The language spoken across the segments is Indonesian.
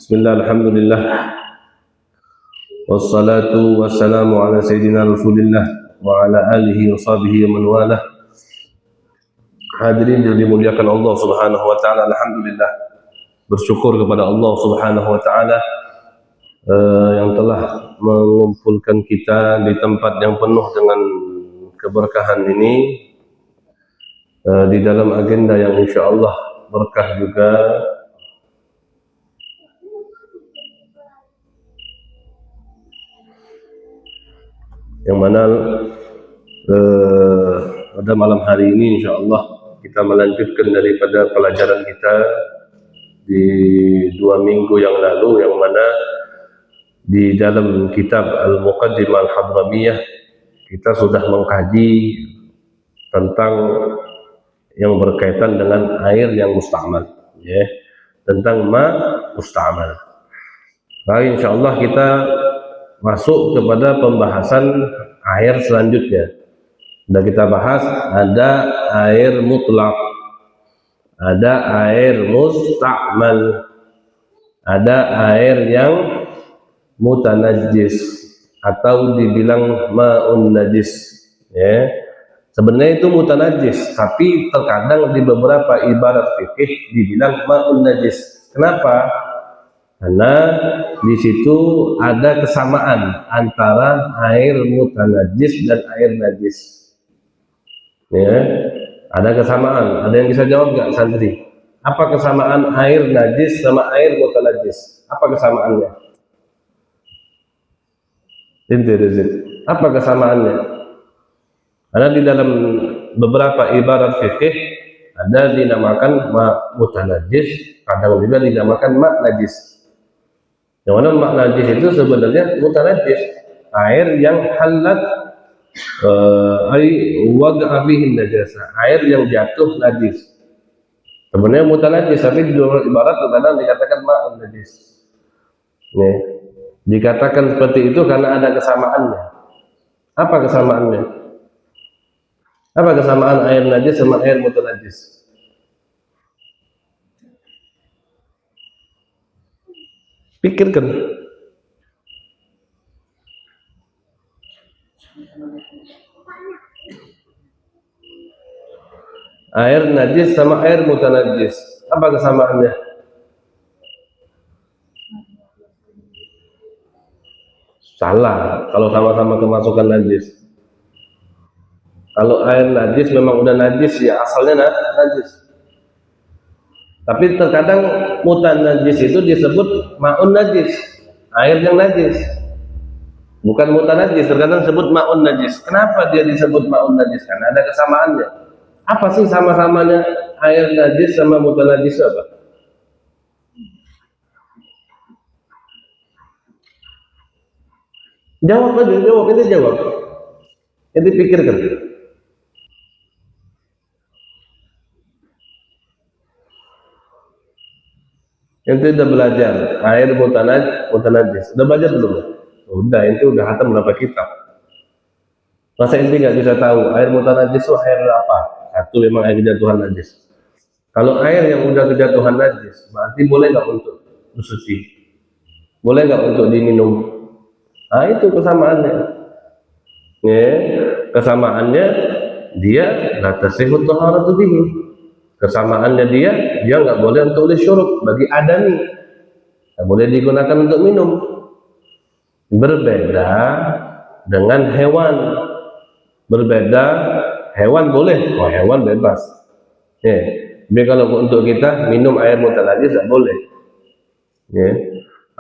Bismillah, alhamdulillah, wassalatu wassalamu ala sayyidina rasulillah wa ala alihi wa sahbihi wa man walah. Hadirin yang dimuliakan Allah subhanahu wa ta'ala, alhamdulillah, bersyukur kepada Allah subhanahu wa ta'ala yang telah mengumpulkan kita di tempat yang penuh dengan keberkahan ini, di dalam agenda yang insyaallah berkah juga, yang mana pada malam hari ini insyaallah kita melanjutkan daripada pelajaran kita di 2 minggu yang lalu, yang mana di dalam kitab Al-Muqaddimah Al-Hadramiyah kita sudah mengkaji tentang yang berkaitan dengan air yang musta'mal, ya, tentang ma musta'mal. Baik, insyaallah kita masuk kepada pembahasan air selanjutnya. Sudah kita bahas, ada air mutlak, ada air musta'mal, ada air yang mutanajjis atau dibilang ma'un najis, ya. Sebenarnya itu mutanajjis, tapi terkadang di beberapa ibarat fikih dibilang ma'un najis. Kenapa? Karena di situ ada kesamaan antara air mutanajjis dan air najis. Ya, ada kesamaan. Ada yang bisa jawab nggak, santri? Apa kesamaan air najis sama air mutanajjis? Apa kesamaannya? Apa kesamaannya? Karena di dalam beberapa ibarat fikih ada dinamakan ma mutanajjis, kadang juga dinamakan ma najis. Yang mana ma najis itu sebenarnya mutanajjis, air yang halat ay waqa'a fihi najasa, air yang jatuh najis. Sebenarnya mutanajjis, tapi di dalam ibarat kadang dikatakan ma najis. Nih, dikatakan seperti itu karena ada kesamaannya. Apa kesamaannya? Apa kesamaan air najis sama air mutanajjis? Pikirkan. Air najis sama air mutanajjis, apa kesamaannya? Salah, kalau sama-sama kemasukan najis. Kalau air najis memang udah najis, ya asalnya najis. Tapi terkadang mutanajjis itu disebut ma'un najis, air yang najis. Bukan mutanajjis, terkadang disebut ma'un najis. Kenapa dia disebut ma'un najis? Karena ada kesamaannya. Apa sih sama-samanya air najis sama mutanajjis apa? Jawab aja, jawab. Ini pikirkan. Ente udah belajar air mutanajjis. Udah belajar belum? Udah, ente udah hatam berapa kitab. Masa ente nggak bisa tahu air mutanajjis itu air apa? Satu, memang air kejatuhan najis. Kalau air yang udah kejatuhan najis, berarti boleh nggak untuk bersuci? Boleh nggak untuk diminum? Nah, itu kesamaannya. Ya, kesamaannya dia la tasihhu taharatu bihi. Kesamaannya dia nggak boleh untuk disyurub bagi adami, nggak boleh digunakan untuk minum. Berbeda dengan hewan. Berbeda, hewan boleh, hewan bebas. Ya, tapi kalau untuk kita minum air mutanajjis nggak boleh. Ya.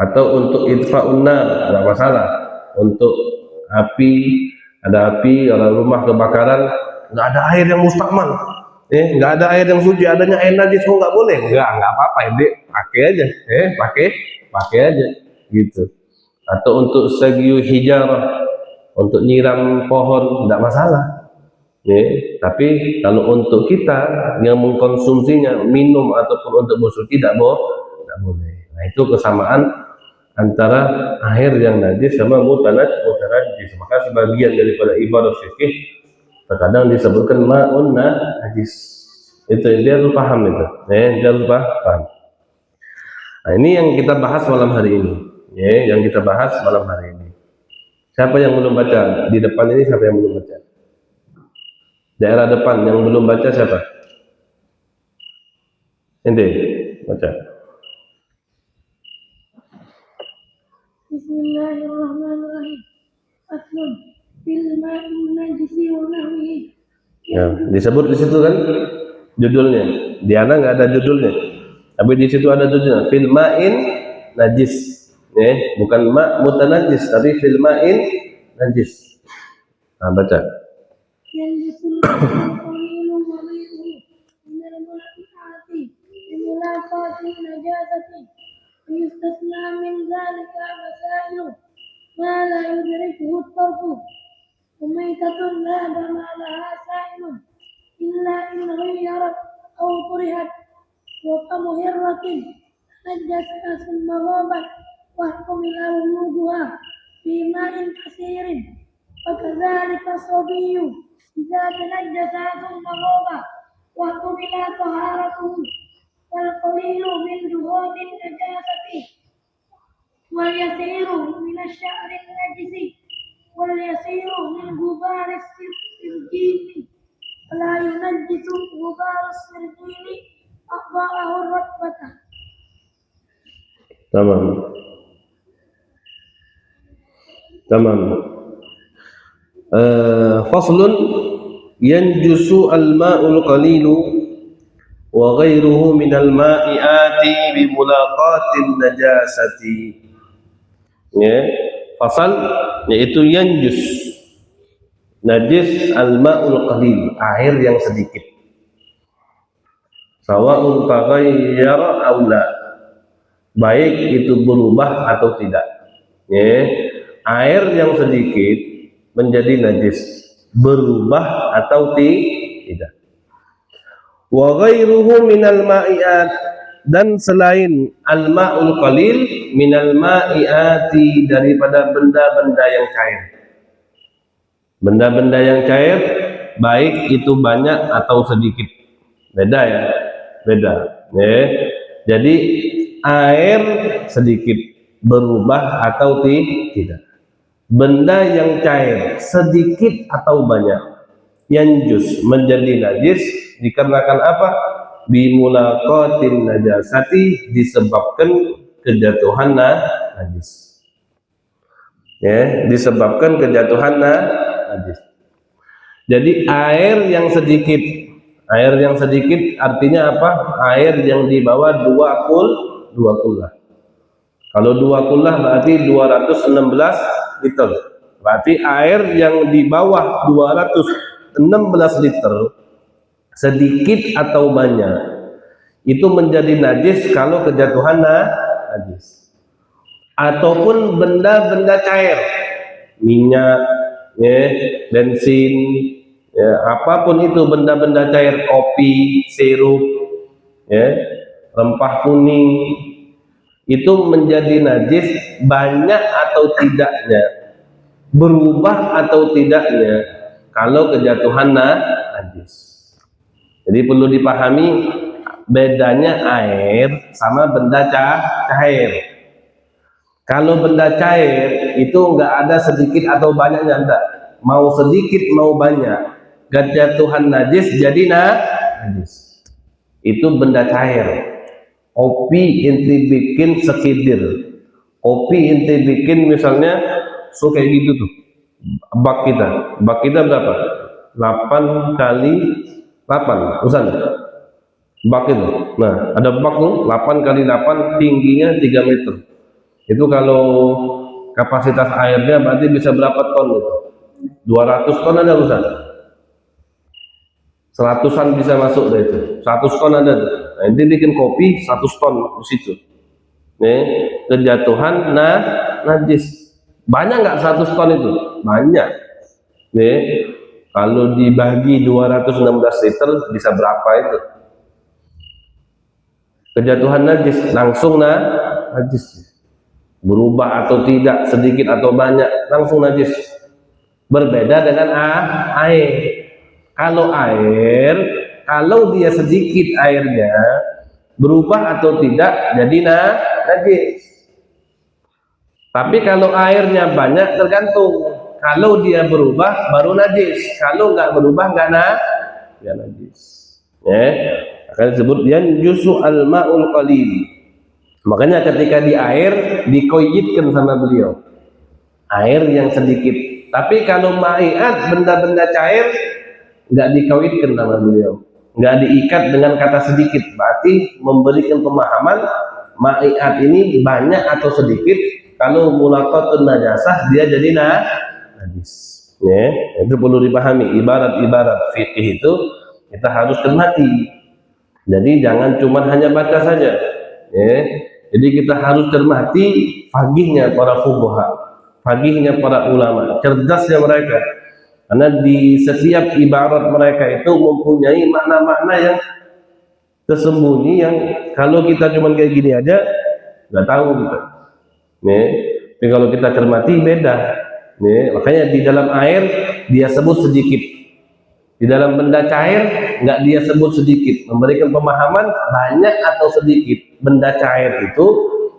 Atau untuk itfa'un nar nggak masalah. Untuk api, ada api, kalau rumah kebakaran, nggak ada air yang musta'mal. Nggak ada air yang suci, adanya air najis, oh nggak boleh, nggak apa-apa, pakai aja, pakai aja, gitu. Atau untuk sagyu hijarah, untuk nyiram pohon, nggak masalah. Tapi kalau untuk kita yang mengkonsumsinya, minum ataupun untuk bersuci, tidak boleh. Nah, itu kesamaan antara air yang najis sama mutanajjis. Maka sebagian daripada ibarat fikih terkadang disebutkan ma'un najis. Itu dia harus paham itu. Dia harus paham. Nah, ini yang kita bahas malam hari ini. Ya, yang kita bahas malam hari ini. Siapa yang belum baca? Di depan ini siapa yang belum baca? Daerah depan yang belum baca siapa? Ente baca. Bismillahirrahmanirrahim. Faslun fil ma'in najisi wa nahwihi. Ya, disebut di situ kan judulnya. Di Ana nggak ada judulnya. Tapi di situ ada judulnya. Fil ma'in najis. Ya, bukan ma mutanajis, tapi fil ma'in najis. Nah, baca. Yanjisul qalilu wa ghayruhu minal mu'ati bimulaqati najasati. Yustasna min dzalika masailu ma la yudrikuhu at-tarfu. Umaytatun la dama laha sa'ilun illa in ghayyarat aw turihat wa kamuhirratin najasa summa ghabat wa humila wuluduha fi ma'in kasirin. وكذلك الصبي إذا تنجس ثم غاب واحتمل طهارته والقليل من دهون النجاسة واليسير من الشعر النجس واليسير من غبار السرجين ولا ينجس غبار السرجين أعضاءه الرطبة. Tamam. Faslun yanjusu al-ma'ul qalilu wa ghairuhu minal ma'i ati bi mulaqatin najasati. Ya, fasal yaitu yanjus. Najis al-ma'ul qalil, air yang sedikit. Sawa'un taghayyara aw la. Baik itu berubah atau tidak. Ya, air yang sedikit menjadi najis, berubah atau tidak. Wa ghairuhu minal ma'iat, dan selain al-ma'ul qalil minal ma'iati, daripada benda-benda yang cair. Benda-benda yang cair baik itu banyak atau sedikit. Beda ya, beda. Ya. Jadi air sedikit berubah atau tidak. Benda yang cair sedikit atau banyak yanjus menjadi najis dikarenakan apa? Bimulaqatin najasati, disebabkan kejatuhan najis. Ya, disebabkan kejatuhan najis. Jadi air yang sedikit artinya apa? Air yang di bawah 2 kullah. Kalau 2 kullah berarti 216 liter. Berarti air yang di bawah 216 liter, sedikit atau banyak, itu menjadi najis kalau kejatuhan najis. Ataupun benda-benda cair, minyak, ya, bensin, ya, apapun itu benda-benda cair, kopi, sirup, ya, rempah kuning, itu menjadi najis banyak atau tidaknya, berubah atau tidaknya kalau kejatuhan najis. Jadi perlu dipahami bedanya air sama benda cair. Kalau benda cair itu enggak ada sedikit atau banyaknya, enggak. Mau sedikit mau banyak, kejatuhan najis jadi najis. Itu benda cair. Kopi inti bikin sekidir, kopi inti bikin misalnya so kayak gitu tuh, bak kita berapa? 8 kali 8 usan bak itu. Nah, ada bak tuh 8 kali 8, tingginya 3 meter. Itu kalau kapasitas airnya berarti bisa berapa ton itu? 200 ton ada usan. 100-an bisa masuk deh itu. 100 ton ada tuh. Nah, ini bikin kopi 100 ton di situ. Nih, kejatuhan najis. Banyak nggak 100 ton itu? Banyak. Nih, kalau dibagi 216 liter bisa berapa itu? Kejatuhan najis, langsung najis. Berubah atau tidak, sedikit atau banyak, langsung najis. Berbeda dengan air. Kalau air, kalau dia sedikit airnya, berubah atau tidak jadi najis. Tapi kalau airnya banyak tergantung. Kalau dia berubah baru najis. Kalau nggak berubah nggak najis. Ya, akan disebut yanjusu al-ma'ul qalil. Makanya ketika di air dikoyitkan sama beliau, air yang sedikit. Tapi kalau ma'iat, benda-benda cair, nggak dikoyitkan sama beliau, nggak diikat dengan kata sedikit. Berarti memberikan pemahaman ma'iat ini banyak atau sedikit. Kalau mulaqatun najasah dia jadi najis. Ya, itu perlu dipahami. Ibarat-ibarat fikih itu kita harus cermati. Jadi jangan cuma hanya baca saja. Ya, jadi kita harus cermati faqihnya para fuqaha, faqihnya para ulama, cerdasnya mereka. Karena di setiap ibarat mereka itu mempunyai makna-makna yang tersembunyi yang kalau kita cuma kayak gini aja nggak tahu gitu. Nih, tapi kalau kita cermati beda. Nih, makanya di dalam air dia sebut sedikit, di dalam benda cair nggak dia sebut sedikit, memberikan pemahaman banyak atau sedikit. Benda cair itu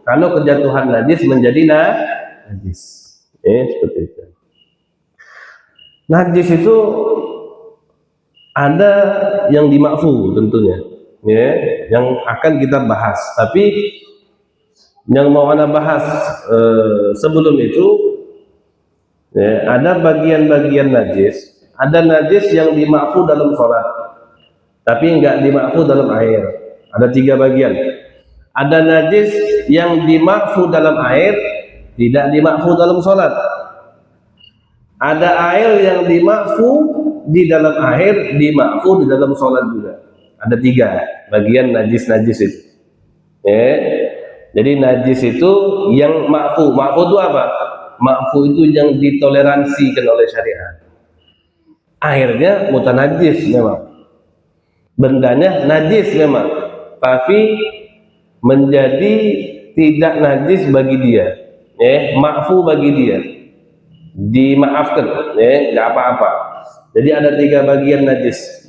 kalau kejatuhan najis menjadi najis. Seperti itu. Najis itu ada yang dimakfu tentunya, ya, yang akan kita bahas. Tapi yang mau anda bahas sebelum itu, ya, ada bagian-bagian najis. Ada najis yang dimakfu dalam sholat, tapi nggak dimakfu dalam air. Ada 3 bagian. Ada najis yang dimakfu dalam air, tidak dimakfu dalam sholat. Ada air yang dimakfu di dalam air, dimakfu di dalam sholat juga. Ada 3 bagian najis-najis itu. Jadi najis itu yang makfu. Makfu itu apa? Makfu itu yang ditoleransikan oleh syariat. Airnya mutanajis memang, bendanya najis memang, tapi menjadi tidak najis bagi dia, makfu bagi dia, dimaafkan, nggak apa-apa. Jadi ada 3 bagian najis.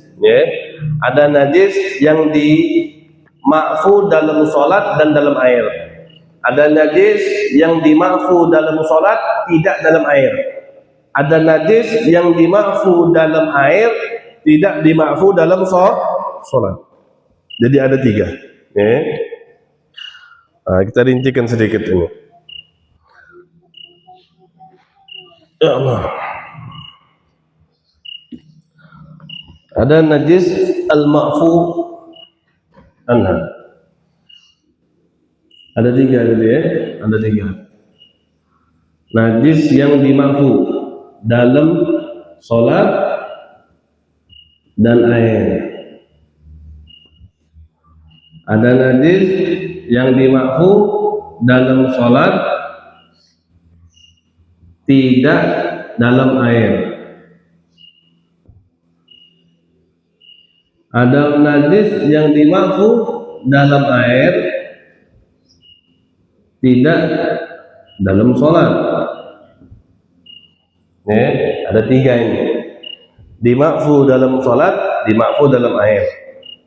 Ada najis yang dimakfu dalam sholat dan dalam air. Ada najis yang dimakfu dalam sholat tidak dalam air. Ada najis yang dimakfu dalam air, tidak dimakfu dalam sholat. Jadi ada 3. Nah, kita rincikan sedikit ini. Ya Allah. Ada najis al-ma'fu anha. Ada 3 tadi ya. Ada 3. Najis yang dimakfu dalam sholat dan air. Ada najis yang dimakfu dalam sholat, tidak dalam air. Ada najis yang dimakfu dalam air, tidak dalam sholat. Ada 3 ini. Dimakfu dalam sholat, dimakfu dalam air.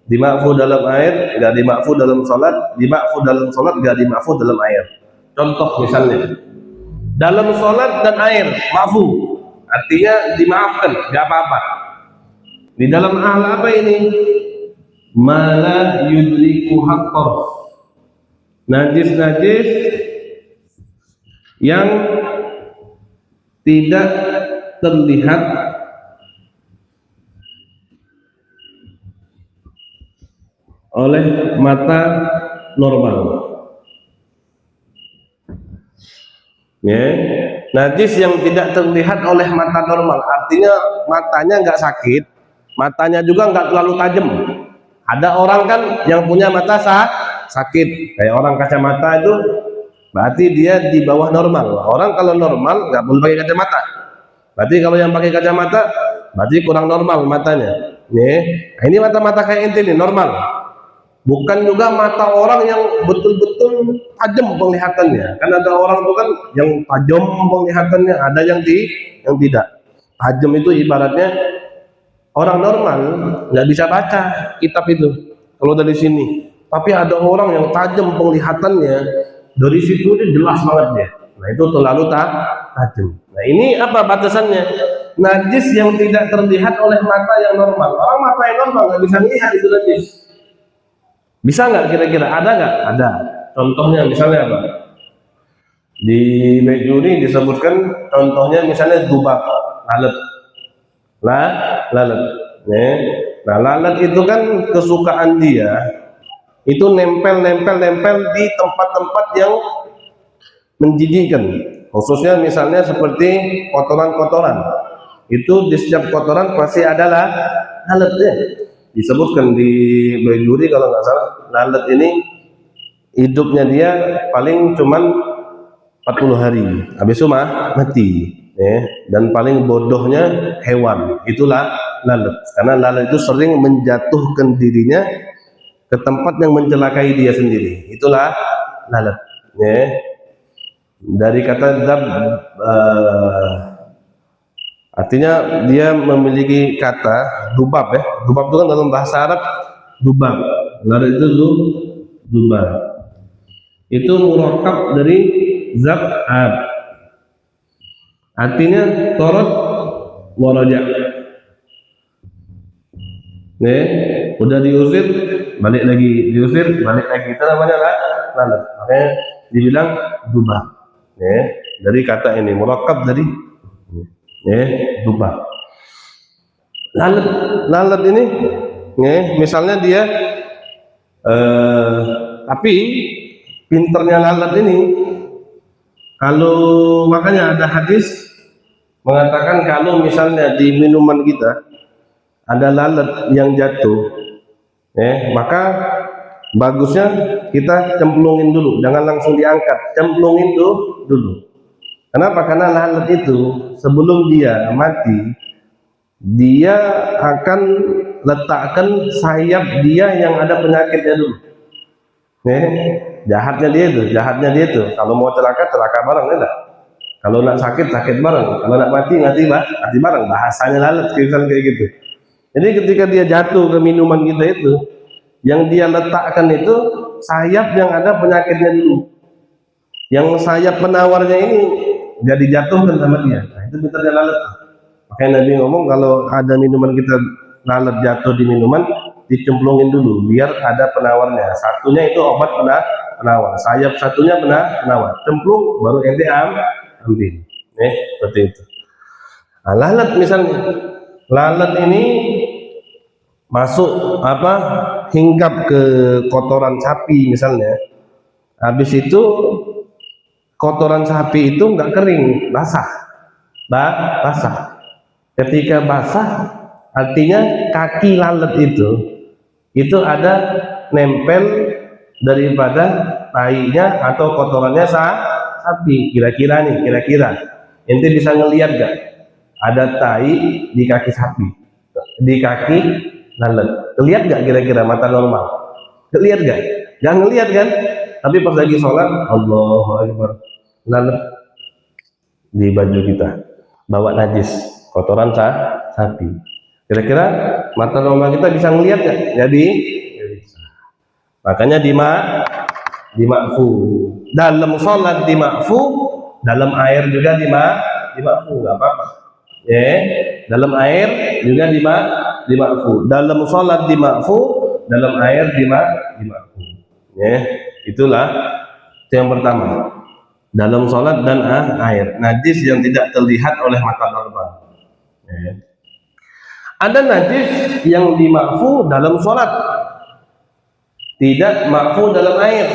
Dimakfu dalam air, nggak dimakfu dalam sholat. Dimakfu dalam sholat, nggak dimakfu dalam air. Contoh misalnya, dalam sholat dan air makfu, artinya dimaafkan, nggak apa-apa. Di dalam hal apa ini? Mala yudriku haqqah. Najis-najis yang tidak terlihat oleh mata normal. Najis yang tidak terlihat oleh mata normal, artinya matanya nggak sakit, matanya juga nggak terlalu tajam. Ada orang kan yang punya mata sakit, kayak orang kacamata itu, berarti dia di bawah normal. Orang kalau normal nggak boleh pakai kacamata. Berarti kalau yang pakai kacamata, berarti kurang normal matanya. Ini mata-mata kayak ente nih normal. Bukan juga mata orang yang betul-betul tajam penglihatannya. Kan ada orang itu kan yang tajam penglihatannya, ada yang tidak. Tajam itu ibaratnya orang normal nggak bisa baca kitab itu kalau dari sini. Tapi ada orang yang tajam penglihatannya, dari situ dia jelas banget dia. Nah itu terlalu tajam. Nah ini apa batasannya? Najis yang tidak terlihat oleh mata yang normal. Orang mata yang normal nggak bisa lihat itu najis. Bisa nggak kira-kira? Ada nggak? Ada. Contohnya misalnya apa? Di Bejuri disebutkan contohnya misalnya dubab, lalat. Lalat. Nah, lalat itu kan kesukaan dia itu nempel di tempat-tempat yang menjijikkan. Khususnya misalnya seperti kotoran-kotoran. Itu di setiap kotoran pasti adalah lalatnya. Disebutkan di Bejuri kalau nggak salah, lalat ini hidupnya dia paling cuman 40 hari, habis itu mati. Dan paling bodohnya hewan, itulah lalat. Karena lalat itu sering menjatuhkan dirinya ke tempat yang mencelakai dia sendiri. Itulah lalat. Dari kata dab, artinya dia memiliki kata dubab ya. Dubab itu kan dalam bahasa Arab dubab. Lalat itu dubab. Itu murakkab dari zab'ab, artinya torot waraja. Udah diusir balik lagi, diusir balik lagi, itu namanya lalat. Makanya dibilang dubab. Dari kata ini murakkab dari dubab. Lalat ini misalnya dia tapi pinternya lalat ini, kalau makanya ada hadis mengatakan kalau misalnya di minuman kita ada lalat yang jatuh, maka bagusnya kita cemplungin dulu, jangan langsung diangkat, cemplungin dulu. Kenapa? Karena lalat itu sebelum dia mati, dia akan letakkan sayap dia yang ada penyakitnya dulu. Jahatnya dia itu. Kalau mau celaka bareng, enggak. Kalau nak sakit bareng. Kalau nak mati bareng. Bahasanya lalat kayak gitu. Jadi ketika dia jatuh ke minuman kita itu, yang dia letakkan itu sayap yang ada penyakitnya dulu. Yang sayap penawarnya ini jadi dijatuhkan sama dia. Nah, itu pintarnya lalat. Makanya Nabi ngomong kalau ada minuman kita lalat jatuh di minuman, dicemplungin dulu biar ada penawarnya. Satunya itu obat penawar, sayap satunya penawar. Cemplung baru ente ambil. Seperti itu. Nah, lalat misalnya, lalat ini masuk hinggap ke kotoran sapi misalnya. Habis itu kotoran sapi itu nggak kering, basah. Ketika basah, artinya kaki lalat itu ada nempel daripada tainya atau kotorannya sapi. Kira-kira ente bisa ngelihat gak ada tai di kaki sapi, di kaki lalat? Lihat gak kira-kira mata normal? Lihat gak? Gak ngelihat kan? Tapi pas lagi sholat, Allahu Akbar, lalat di baju kita, bawa najis, kotoran sapi. Kira-kira mata normal kita bisa ngelihat nggak? Jadi makanya dimakfu. Dalam sholat dimakfu, dalam air juga dimakfu, nggak apa-apa. Dalam air juga dimakfu. Dalam sholat dimakfu, dalam air dimakfu. Itulah yang pertama. Dalam sholat dan air, najis yang tidak terlihat oleh mata normal. Ada najis yang dimakfu dalam sholat, tidak makfu dalam air.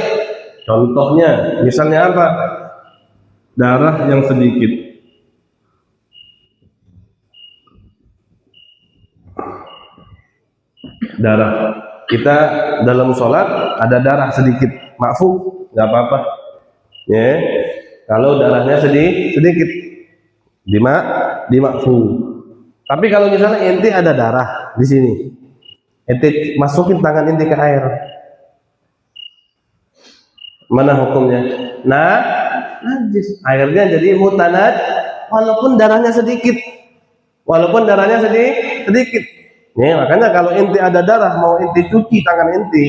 Contohnya, misalnya apa? Darah yang sedikit. Darah. Kita dalam sholat ada darah sedikit, makfu, nggak apa-apa. Kalau darahnya sedikit, dimakfu. Tapi kalau misalnya ente ada darah di sini, ente masukin tangan ente ke air, mana hukumnya? Nah, najis. Airnya jadi mutanad, walaupun darahnya sedikit. Makanya kalau ente ada darah, mau ente cuci tangan ente,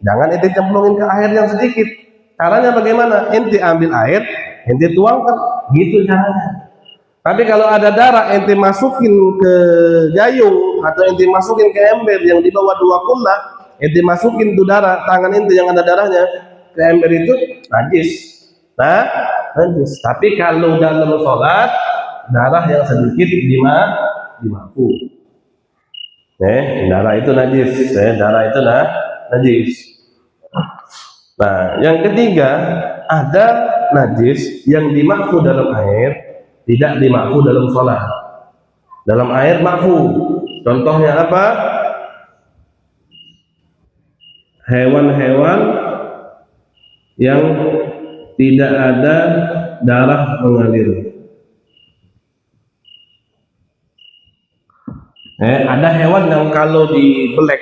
jangan ente cemplungin ke air yang sedikit, Caranya bagaimana? Ente ambil air, ente tuangkan, gitu caranya. Tapi kalau ada darah, ente masukin ke gayung atau ente masukin ke ember yang di bawah 2 kullah, ente masukin tuh darah, tangan ente yang ada darahnya ke ember itu najis. Nah, najis. Tapi kalau dalam sholat, darah yang sedikit dimafu. Darah itu najis. Darah itu najis. Nah, yang ketiga, ada najis yang dimafu dalam air, tidak dimafu dalam sholat. Dalam air mafu. Contohnya apa? Hewan-hewan yang tidak ada darah mengalir. Ada hewan yang kalau dibelek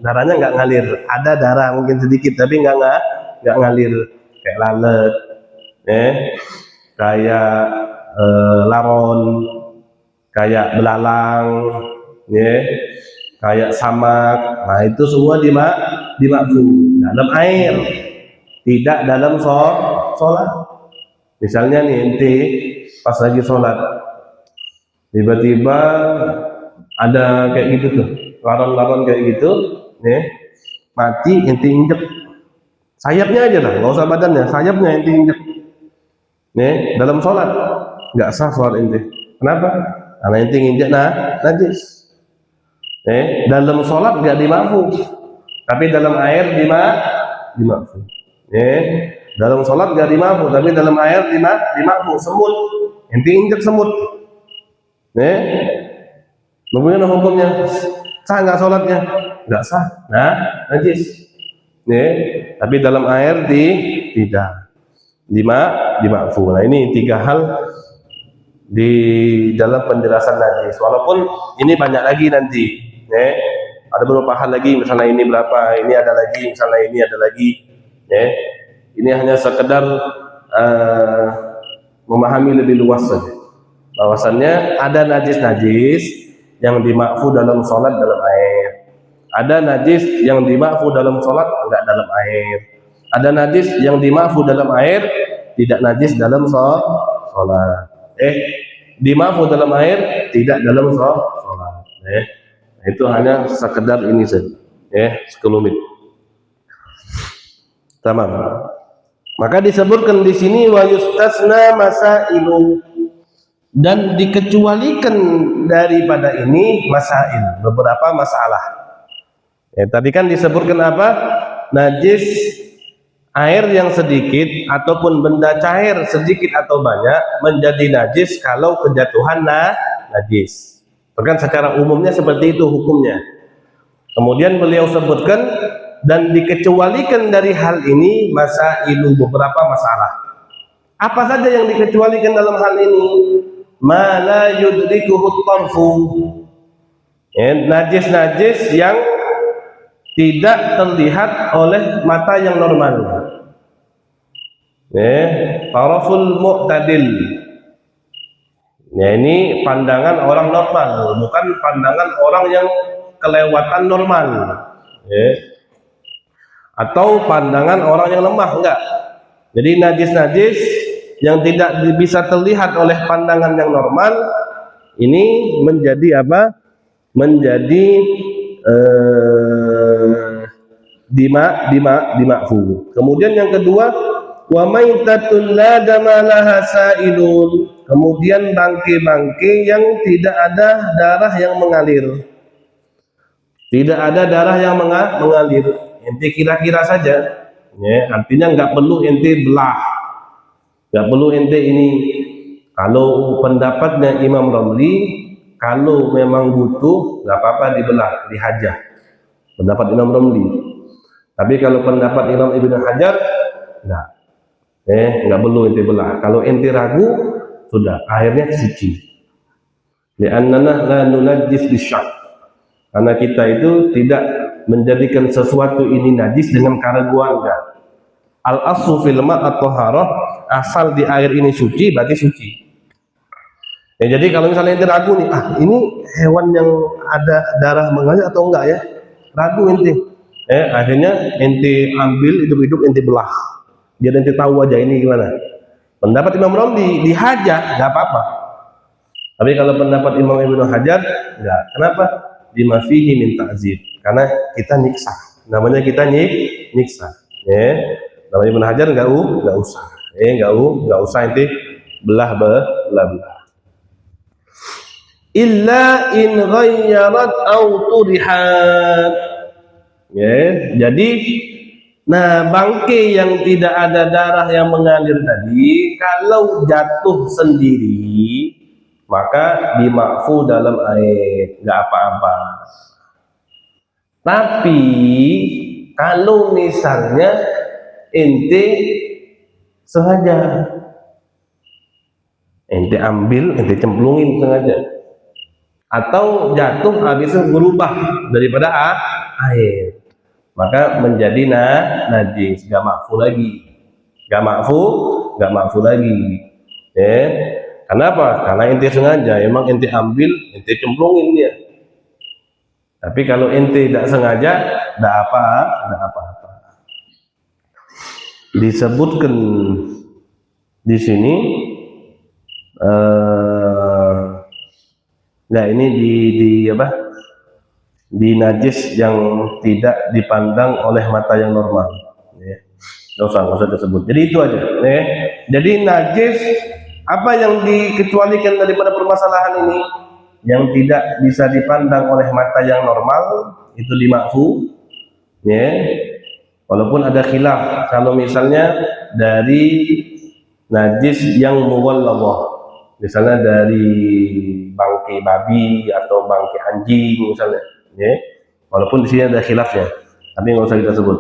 darahnya nggak ngalir. Ada darah mungkin sedikit tapi nggak ngalir. Kayak lalat, kayak laron, kayak belalang, kayak samak. Nah itu semua dimafu dalam air, tidak dalam sholat. Misalnya nih ente pas lagi sholat, tiba-tiba ada kayak gitu tuh, laron-laron kayak gitu, mati, ente injek sayapnya aja lah, nggak usah badannya, sayapnya ente injek, dalam sholat nggak sah sholat ente. Kenapa? Karena ente injek najis. Dalam sholat nggak dimafu, tapi dalam air dimafu. Dalam sholat nggak dimafu, tapi dalam air dimafu. Semut, ente injek semut, bagaimana hukumnya? Sah nggak sholatnya? Nggak sah. Nah, najis. Tapi dalam air tidak dimafu. Nah ini 3 hal di dalam penjelasan najis. Walaupun ini banyak lagi nanti. Ada beberapa hal lagi. Misalnya ini berapa? Ini ada lagi. Misalnya ini ada lagi. Ini hanya sekedar memahami lebih luas saja. Bahwasannya ada najis-najis yang dimafu dalam sholat dalam air. Ada najis yang dimafu dalam sholat enggak dalam air. Ada najis yang dimafu dalam air, tidak najis dalam sholat. Dimafu dalam air, tidak dalam sholat. Itu hanya sekedar ini saja. Sekelumit. Tamam. Maka disebutkan di sini wa yustasna masailu, dan dikecualikan daripada ini masail, beberapa masalah. Tadi kan disebutkan apa? Najis air yang sedikit ataupun benda cair sedikit atau banyak menjadi najis kalau kejatuhan najis. Bahkan secara umumnya seperti itu hukumnya. Kemudian beliau sebutkan dan dikecualikan dari hal ini masailu, beberapa masalah. Apa saja yang dikecualikan dalam hal ini? Ma la yudrikuhu tarfu. Najis-najis yang tidak terlihat oleh mata yang normal. Taraful mu'tadil. Ini pandangan orang normal, bukan pandangan orang yang kelewatan normal. Atau pandangan orang yang lemah, enggak. Jadi najis-najis yang tidak bisa terlihat oleh pandangan yang normal ini menjadi apa? Menjadi dimafu. Kemudian yang kedua, wa maitatun la damalaha sailun. Kemudian bangkai-bangkai yang tidak ada darah yang mengalir. Tidak ada darah yang mengalir. Ente kira-kira saja. Artinya nggak perlu ente belah. Nggak perlu ente ini. Kalau pendapatnya Imam Ramli, kalau memang butuh, nggak apa-apa dibelah, dihajah. Pendapat Imam Ramli. Tapi kalau pendapat Imam Ibnu Hajar, nggak perlu ente belah. Kalau ente ragu, sudah akhirnya suci. Li'annana la nunajjis bisyak. Karena kita itu tidak menjadikan sesuatu ini najis dengan keraguan. Al-aslu fil ma' at-taharah, asal di air ini suci berarti suci. Jadi kalau misalnya ente ragu nih, ini hewan yang ada darah mengalir atau enggak ya? Ragu ente. Akhirnya ente ambil hidup-hidup ente belah. biar nanti tahu aja ini gimana. Pendapat Imam Romli dihajar nggak apa-apa. Tapi kalau pendapat Imam Ibnu Hajar enggak. Kenapa? Lima fihi min ta'zir. Karena kita nyiksa. Namanya kita nyiksa. Ya. Namanya Ibnu Hajar enggak usah. Enggak usah inti belah. Illa in ghayyarat aw turihat. Ya, jadi bangkai yang tidak ada darah yang mengalir tadi kalau jatuh sendiri maka dimakfu dalam air, nggak apa-apa. Tapi kalau misalnya ente sengaja, ente ambil, ente cemplungin sengaja, atau jatuh habis berubah daripada air, maka menjadi najis, nggak makfu lagi. Ya. Kenapa? Karena ente sengaja, emang ente ambil, ente cemplungin dia. Tapi kalau ente tidak sengaja, tidak apa-apa. Disebutkan di sini, ini di najis yang tidak dipandang oleh mata yang normal. Ya. Nggak usah disebut. Jadi itu aja. Ya. Jadi najis apa yang dikecualikan daripada permasalahan ini yang tidak bisa dipandang oleh mata yang normal itu dimakfu, ya. Walaupun ada khilaf kalau misalnya dari najis yang mughalladzah, misalnya dari bangkai babi atau bangkai anjing misalnya, ya. Walaupun di sini ada khilafnya, tapi nggak usah kita sebut.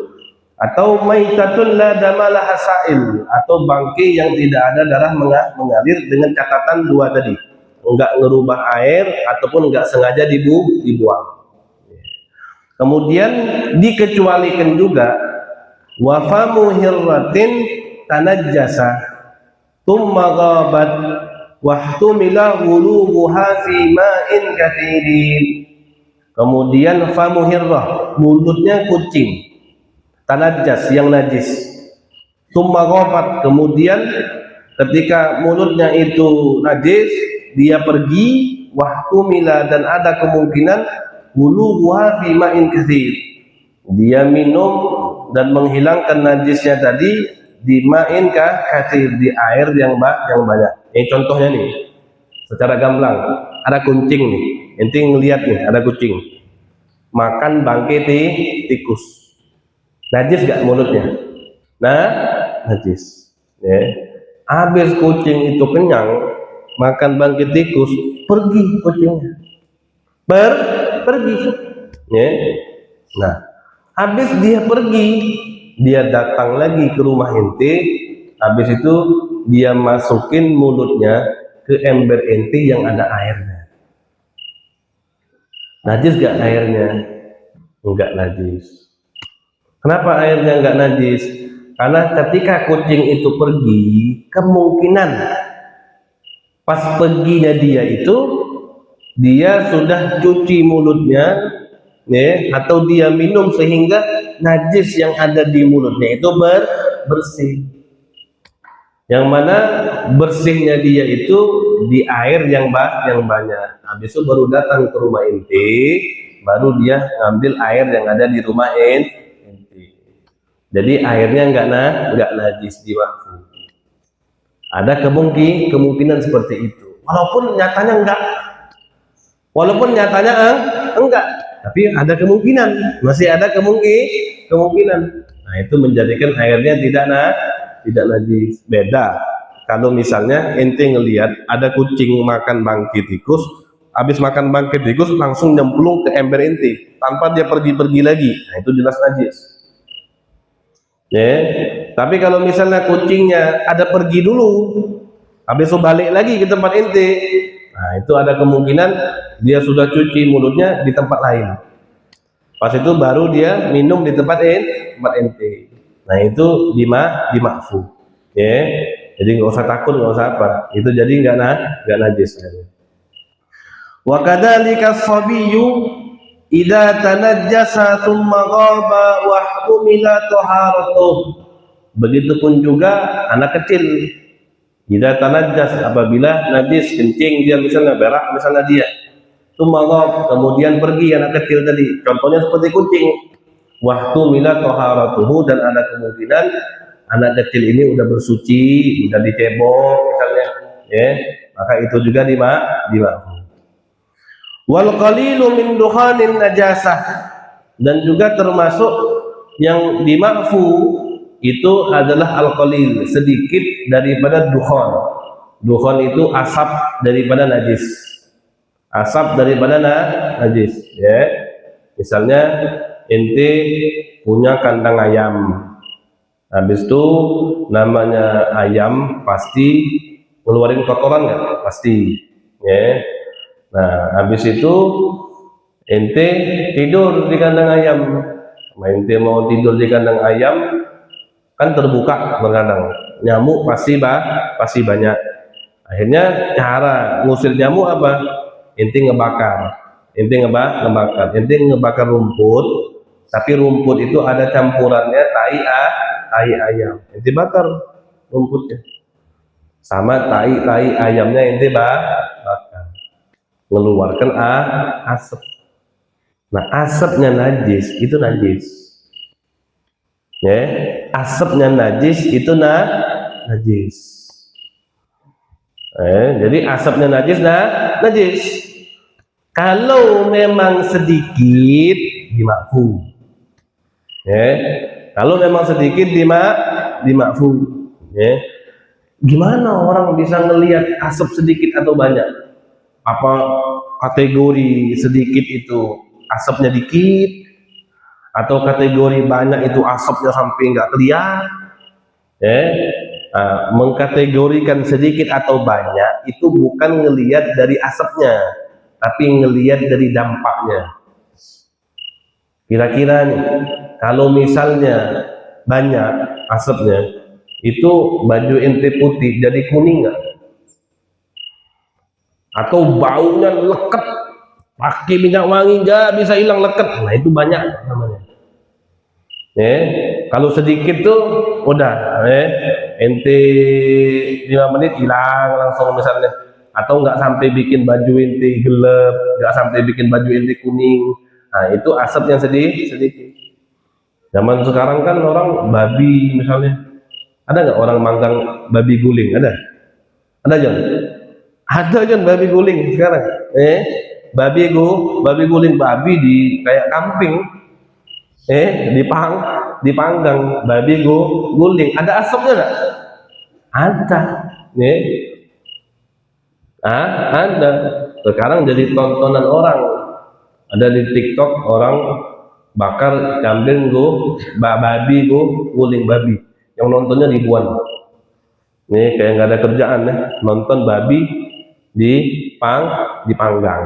Atau maitatun la damalaha sa'il, atau bangkai yang tidak ada darah mengalir dengan catatan dua tadi, enggak ngerubah air ataupun enggak sengaja dibuang. Kemudian dikecualikan juga wa famu hirratin tanajjasa thumma ghabat wa ihtumila ghuluha fi ma'in katsirin. Kemudian famu hirrah, mulutnya kucing tanajjas yang najis, thumma ghabat, kemudian ketika mulutnya itu najis dia pergi, wahtumila, dan ada kemungkinan wuluha fi ma'in katsir, dia minum dan menghilangkan najisnya tadi di ma'in katsir, di air yang banyak. Ini contohnya nih, secara gamblang, ada kucing nih, ente ngelihat nih ada kucing makan bangkai tikus. Najis gak mulutnya? Najis. Ya. Habis kucing itu kenyang, makan bangkai tikus, pergi kucingnya. Pergi. Ya. Nah, habis dia pergi, dia datang lagi ke rumah ente, habis itu dia masukin mulutnya ke ember ente yang ada airnya. Najis gak airnya? Enggak najis. Kenapa airnya enggak najis? Karena ketika kucing itu pergi, kemungkinan pas perginya dia itu dia sudah cuci mulutnya, ya, atau dia minum sehingga najis yang ada di mulutnya itu bersih. Yang mana bersihnya dia itu di air yang banyak. Habis itu baru datang ke rumah ente, baru dia ngambil air yang ada di rumah ente. Jadi airnya enggak najis, dimakfu. Ada kemungkinan seperti itu. Walaupun nyatanya enggak, tapi ada kemungkinan, masih ada kemungkinan. Nah, itu menjadikan airnya tidak najis. Beda kalau misalnya ente ngelihat ada kucing makan bangkai tikus, habis makan bangkai tikus langsung nyemplung ke ember ente tanpa dia pergi lagi. Nah, itu jelas najis. Ya, tapi kalau misalnya kucingnya ada pergi dulu, habis itu balik lagi ke tempat ente, nah itu ada kemungkinan dia sudah cuci mulutnya di tempat lain. Pas itu baru dia minum di tempat ente. Nah itu dimakfu. Ya, jadi nggak usah takut, nggak usah apa. Itu jadi nggak najis. Wa kadzalika as-sabiyyu idza tanajjasa thumma ghaba wa humila taharatuh. Begitupun juga anak kecil. Jika tanajjas, apabila najis kencing dia misalnya, berak misalnya dia, kemudian pergi anak kecil tadi, contohnya seperti kucing. Waktu mila toharatuhu, dan ada kemungkinan anak kecil ini udah bersuci, udah dicebok misalnya, ya, maka itu juga dimaafkan. Wal qalilu min duhanin najasah, dan juga termasuk yang dimafu itu adalah al-qalil, sedikit daripada duhan. Duhan itu asap daripada najis. Asap daripada najis, ya. Misalnya ente punya kandang ayam. Habis itu namanya ayam pasti ngeluarin kotoran kan? Pasti, ya. Nah, habis itu ente tidur di kandang ayam. Ente mau tidur di kandang ayam, kan terbuka terkadang, nyamuk pasti banyak. Akhirnya cara ngusir nyamuk apa? Ente ngebakar rumput, tapi rumput itu ada campurannya tai ayam. Ente bakar rumputnya sama tai ayamnya, ente bakar, mengeluarkan asap. Nah, asapnya najis, itu najis, ya. Asapnya najis itu najis. Jadi asapnya najis najis. Kalau memang sedikit dimakfu, ya. Kalau memang sedikit dimakfu, ya. Gimana orang bisa ngelihat asap sedikit atau banyak? Apa kategori sedikit itu asapnya dikit, atau kategori banyak itu asapnya sampai nggak kelihatan, ya. Mengkategorikan sedikit atau banyak itu bukan ngelihat dari asapnya, tapi ngelihat dari dampaknya. Kira-kira nih, kalau misalnya banyak asapnya, itu baju ente putih jadi kuning nggak? Atau baunya leket, pakai minyak wangi nggak bisa hilang leket, nah itu banyak namanya. Kalau sedikit tuh udah, ente 5 menit hilang langsung misalnya, atau nggak sampai bikin baju ente gelap, nggak sampai bikin baju ente kuning, nah itu asap yang sedikit. Zaman sekarang kan orang babi misalnya, ada nggak orang manggang babi guling? Ada John? Ada John babi guling sekarang. Babi guling, babi di kayak kambing, dipanggang babi guling. Ada asapnya nggak? Ada, ada. Sekarang jadi tontonan orang. Ada di TikTok orang bakar kambing babi guling babi. Yang nontonnya ribuan. Kayak nggak ada kerjaan ya, nonton babi dipanggang.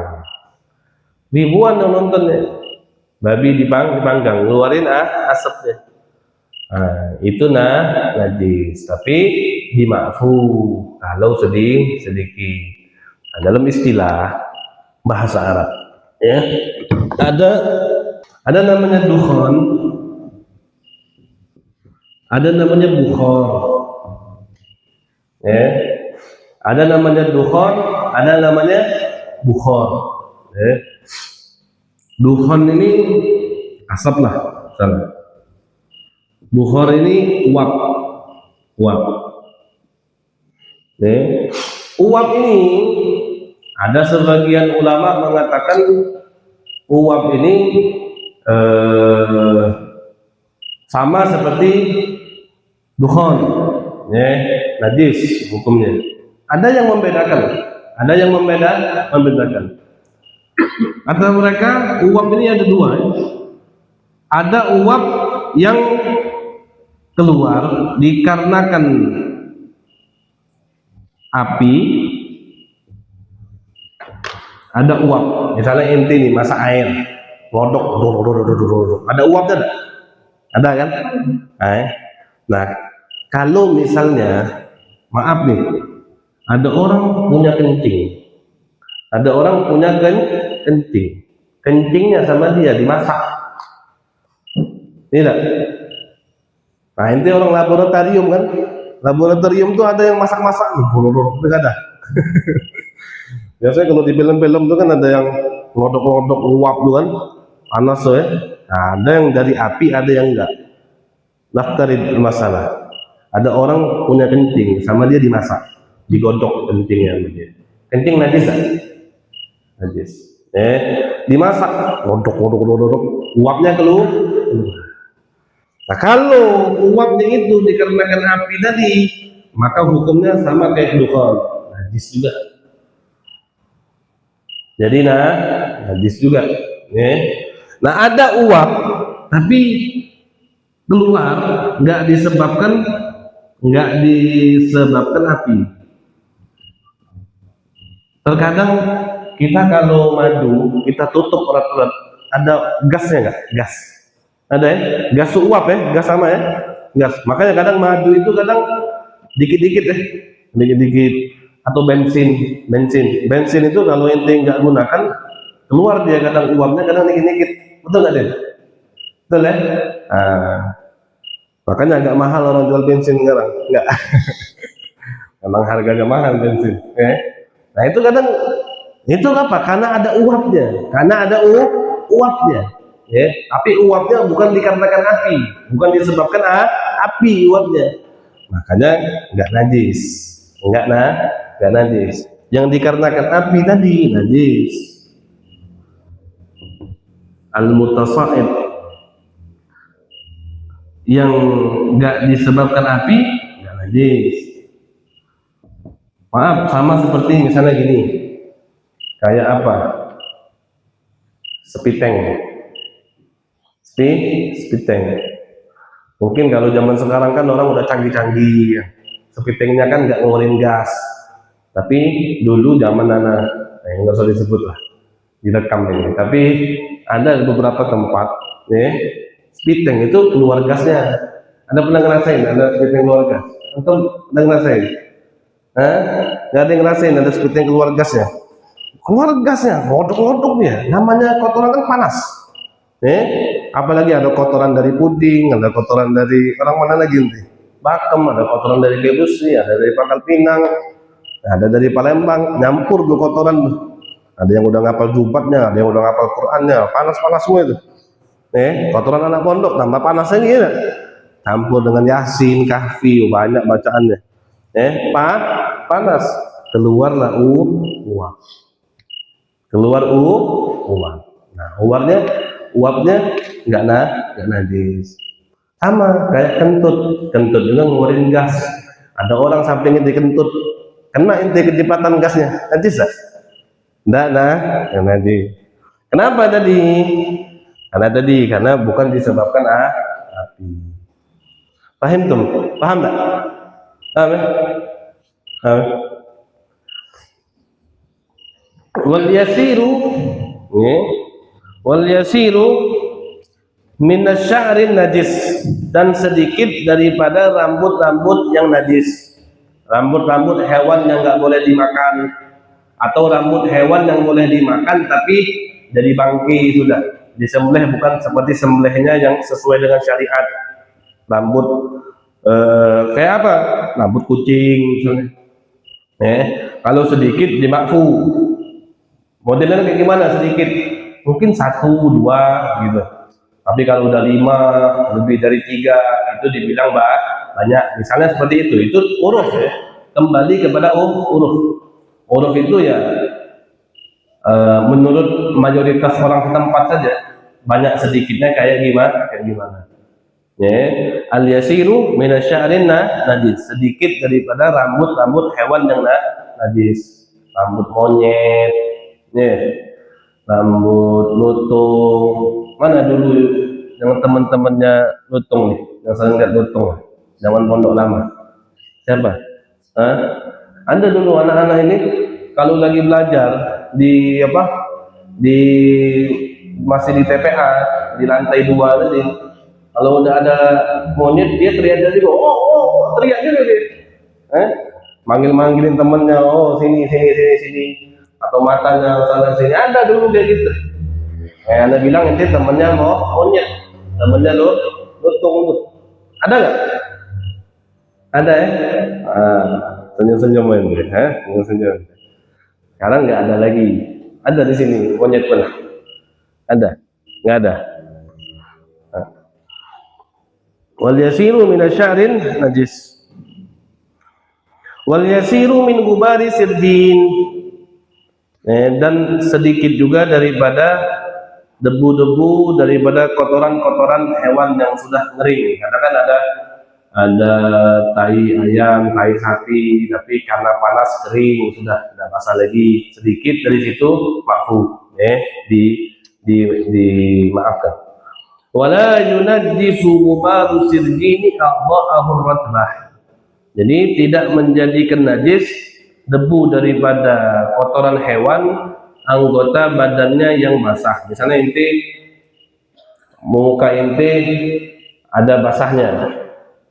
Ribuan yang nontonnya. Babi dipanggang, ngeluarin asapnya. Nah, itu najis, tapi dimakfu kalau sedikit. Nah, dalam istilah bahasa Arab, ya, ada namanya dukhon, ada namanya bukhor, ya. Ada namanya dukhon, ada namanya bukhor, ya. Dukhon ini asap lah, misalnya. Bukhor ini uap. Uap ini ada sebagian ulama mengatakan uap ini sama seperti dukhon, najis hukumnya. Ada yang membedakan. Kata mereka uap ini ada dua, ya. Ada uap yang keluar dikarenakan api, ada uap. Misalnya ente nih masak air, lodok, ada uapnya enggak? Ada kan? Nah, kalau misalnya, maaf nih, ada orang punya kencing, kencingnya sama dia dimasak, tidak? Nah, ini orang laboratorium kan. Laboratorium tuh ada yang masak-masak nih, itu ada. Biasanya kalau di film-film tuh kan ada yang ngodok-ngodok uap tuh kan, panas tuh ya. Nah, ada yang dari api, ada yang enggak. Naftarid masalah. Ada orang punya kencing, sama dia dimasak, digodok kencingnya sama dia. Kencing najis tak? Najis. Dimasak, godok, uapnya keluar. Nah, kalau uapnya itu dikarenakan api tadi, maka hukumnya sama kayak dukhan, najis juga. Jadi najis juga. Nah, ada uap tapi keluar nggak disebabkan api. Terkadang kita kalau madu kita tutup erat-erat, ada gasnya nggak? Gas. Ada ya? Gas uap ya, gas sama ya? Gas. Makanya kadang madu itu kadang dikit-dikit ya, dikit-dikit. Atau bensin itu kalau ente nggak gunakan, keluar dia kadang uapnya, kadang dikit-dikit. Betul nggak deh? Betul ya? Nah, makanya agak mahal orang jual bensin sekarang. Enggak. Memang harganya mahal bensin. Nah, itu kadang itu apa? Karena ada uapnya. Uapnya. Ya, tapi uapnya bukan dikarenakan api, bukan disebabkan api uapnya. Makanya enggak najis. Enggak najis. Yang dikarenakan api tadi najis. Al-mutasa'id yang enggak disebabkan api enggak najis. Maaf, sama seperti misalnya gini, kayak apa? Spiteng. Mungkin kalau zaman sekarang kan orang udah canggih-canggih ya. Spitengnya kan nggak ngeluarin gas. Tapi dulu zaman nggak usah disebut lah, direkam ini. Tapi ada beberapa tempat, spiteng itu keluar gasnya. Ada pernah ngerasain ada spiteng keluar gas? Atau pernah ngerasain? Nggak ada yang ngerasain ada spiteng keluar gasnya? Keluar gasnya, ngodok-ngodok dia. Namanya kotoran kan panas. Apalagi ada kotoran dari puding, ada kotoran dari orang mana lagi nanti? Bakem, ada kotoran dari Belusi, ada dari Pangkal Pinang, ada dari Palembang, nyampur tuh kotoran. Ada yang udah ngapal jubatnya, ada yang udah ngapal Qurannya, panas-panas semua itu. Kotoran anak pondok tambah panasnya gitu. Campur dengan Yasin, Kahfi, banyak bacaannya. Panas, keluarlah uap. Nah, uapnya nggak najis. Sama kayak kentut juga ngeluarin gas. Ada orang sampingnya dikentut, kena inti kecepatan gasnya, najis tak? Nggak najis. Kenapa tadi? Karena bukan disebabkan api. Paham tuh? Paham tak? Paham ya? Wal yasiru minasya'rin najis, dan sedikit daripada rambut-rambut yang najis. Rambut-rambut hewan yang nggak boleh dimakan, atau rambut hewan yang boleh dimakan tapi jadi bangkai sudah disembelih, bukan seperti sembelihnya yang sesuai dengan syariat. Rambut kayak apa? Rambut kucing misalnya. Kalau sedikit dimakfu. Modelnya kayak gimana sedikit? Mungkin 1, 2 gitu. Tapi kalau udah 5, lebih dari 3, itu dibilang banyak. Misalnya seperti itu uruf ya. Kembali kepada uruf. Uruf itu ya menurut mayoritas orang setempat saja. Banyak sedikitnya kayak gimana. Al yasiru minasya'rin najis, sedikit daripada rambut hewan yang najis. Rambut monyet, rambut lutung. Mana dulu yang teman-temannya lutung nih, yang sering lihat lutung zaman pondok lama? Siapa? Anda dulu anak-anak ini kalau lagi belajar di masih di TPA di lantai 2 tadi, kalau udah ada monyet dia teriak dari oh teriak juga dia. Manggilin temennya, sini, atau matanya sana sini, ada dulu kayak gitu. Anda bilang nanti temennya mau monyet, temennya lutung. Ada nggak? Ada ya? Senyum-senyum ini, senyum-senyum. Sekarang nggak ada lagi. Ada di sini monyet pernah? Ada? Nggak ada. Wal yasiru min asy'arin najis. Wal yasiru min gubari sirdin. Dan sedikit juga daripada debu-debu, daripada kotoran-kotoran hewan yang sudah kering. Karena kan ada tai ayam, tai sapi, tapi karena panas kering sudah tidak basah lagi, sedikit dari situ maafu, dimaafkan. Wala yunajjisu gubaru sirjini a'dha'ahu ratbah. Jadi tidak menjadikan najis debu daripada kotoran hewan anggota badannya yang basah. Misalnya muka inti ada basahnya,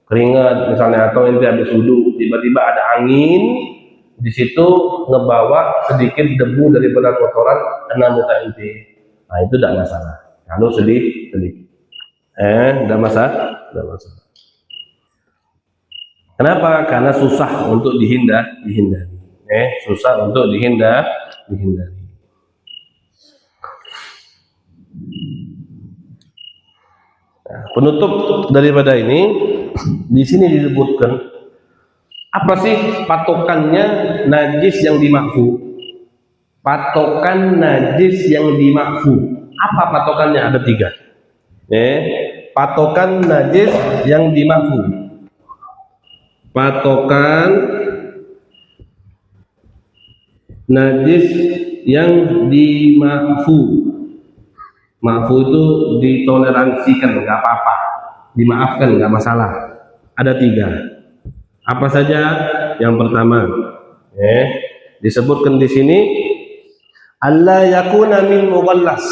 keringat misalnya, atau inti habis wudu, tiba-tiba ada angin di situ ngebawa sedikit debu daripada kotoran kena muka inti. Nah itu tidak masalah. Kalau sedikit, tidak masalah. Kenapa? Karena susah untuk dihindari. Susah untuk dihindari. Nah, penutup daripada ini, di sini disebutkan apa sih patokannya najis yang dimakfu? Patokan najis yang dimakfu. Apa patokannya? Ada 3. Patokan najis yang dimakfu. Patokan najis yang dimakfu. Maafu itu ditoleransikan, nggak apa-apa, dimaafkan, nggak masalah. Ada 3. Apa saja? Yang pertama, disebutkan di sini, alla yakuna min mughallas.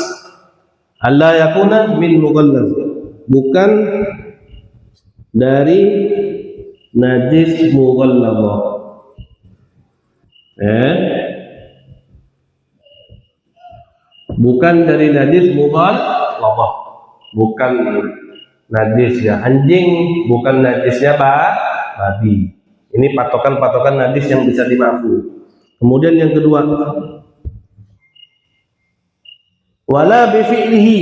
Alla yakuna min mughallas. Bukan dari najis mughalladhah. Bukan dari najis mughalladhah. Bukan najis ya anjing, bukan najisnya babi. Ini patokan-patokan najis yang bisa dimaafkan. Kemudian yang kedua, wala bifi'lihi,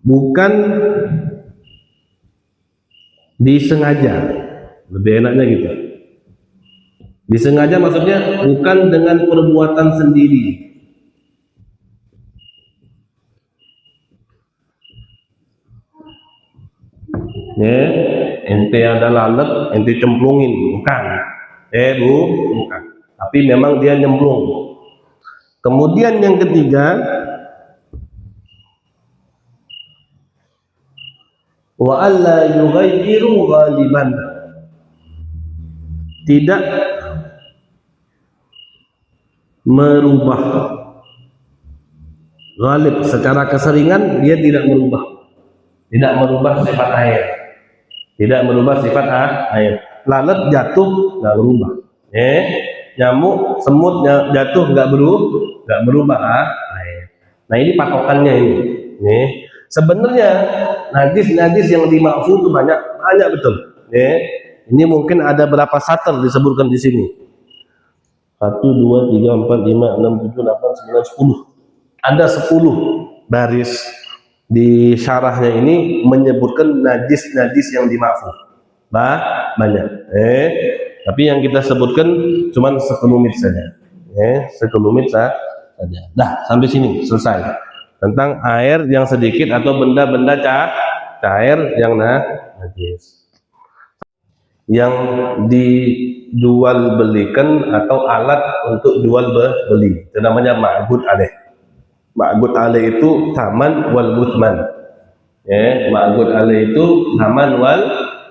bukan disengaja. Lebih enaknya gitu. Disengaja maksudnya bukan dengan perbuatan sendiri. Ente ada lalat, ente cemplungin, bukan. Bukan. Tapi memang dia nyemplung. Kemudian yang ketiga, wa alla yughayyiru ghaliban, tidak merubah ghalib secara keseringan, dia tidak merubah sifat air, tidak merubah sifat air. Lalat jatuh nggak berubah, nyamuk semut jatuh nggak berubah air. Nah ini patokannya ini. Sebenarnya najis yang dimaafkan itu banyak betul. Ini mungkin ada berapa satar disebutkan di sini. 1, 2, 3, 4, 5, 6, 7, 8, 9, 10. Ada 10 baris di syarahnya ini menyebutkan najis yang dimaafkan. Banyak. Tapi yang kita sebutkan cuma sekelumit saja. Sekelumit saja. Dah, sampai sini selesai. Tentang air yang sedikit atau benda-benda cair yang najis. Yang dijual belikan atau alat untuk jual beli, itu namanya ma'gud alaih. Ma'gud alaih itu thaman wal mutman. Ma'gud alaih itu thaman wal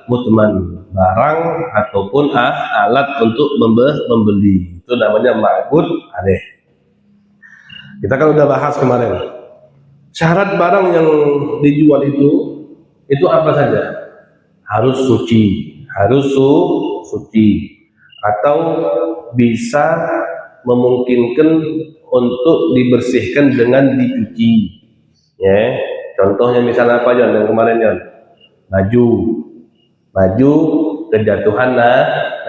mutman, barang ataupun alat untuk membeli, itu namanya ma'gud alaih. Kita kan udah bahas kemarin syarat barang yang dijual itu apa saja? Harus suci, atau bisa memungkinkan untuk dibersihkan dengan dicuci. Contohnya misalnya apa Jon? Yang kemarin Jon, baju, Maju kejatuhan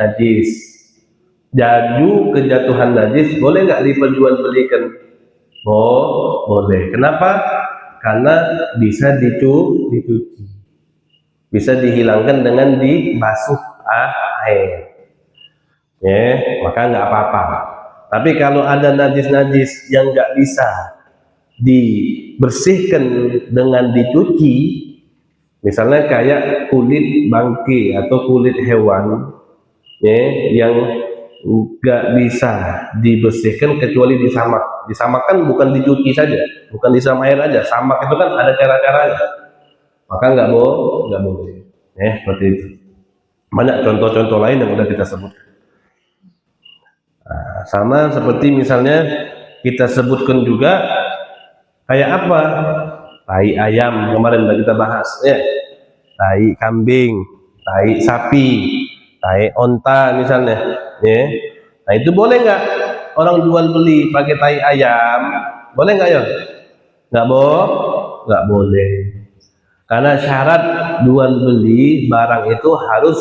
najis. Jadu kejatuhan najis boleh nggak diperjualbelikan? Boleh. Kenapa? Karena bisa dicuci, bisa dihilangkan dengan dibasuh air. Maka nggak apa-apa. Tapi kalau ada najis-najis yang nggak bisa dibersihkan dengan dicuci, misalnya kayak kulit bangkai atau kulit hewan, yang nggak bisa dibersihkan kecuali disamak. Disamak kan bukan dicuci saja, bukan disamak air aja. Samak itu kan ada cara-caranya. Maka nggak boleh. Seperti itu. Banyak contoh-contoh lain yang udah kita sebut. Nah, sama seperti misalnya kita sebutkan juga kayak apa? Tai ayam kemarin udah kita bahas, tai kambing, tai sapi, tai onta misalnya, Nah itu boleh nggak orang jual beli pakai tai ayam? Boleh nggak ya? Nggak boleh. Karena syarat jual beli barang itu harus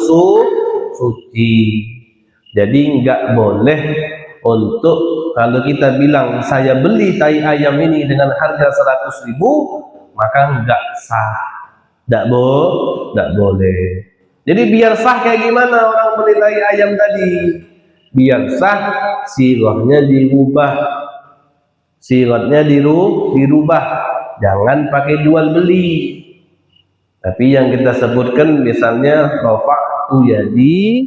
suci. Jadi nggak boleh untuk kalau kita bilang saya beli tai ayam ini dengan harga 100.000, maka nggak sah, nggak boleh. Jadi biar sah kayak gimana orang beli tai ayam tadi? Biar sah siratnya dirubah, jangan pakai jual beli. Tapi yang kita sebutkan misalnya rafa'tu yadi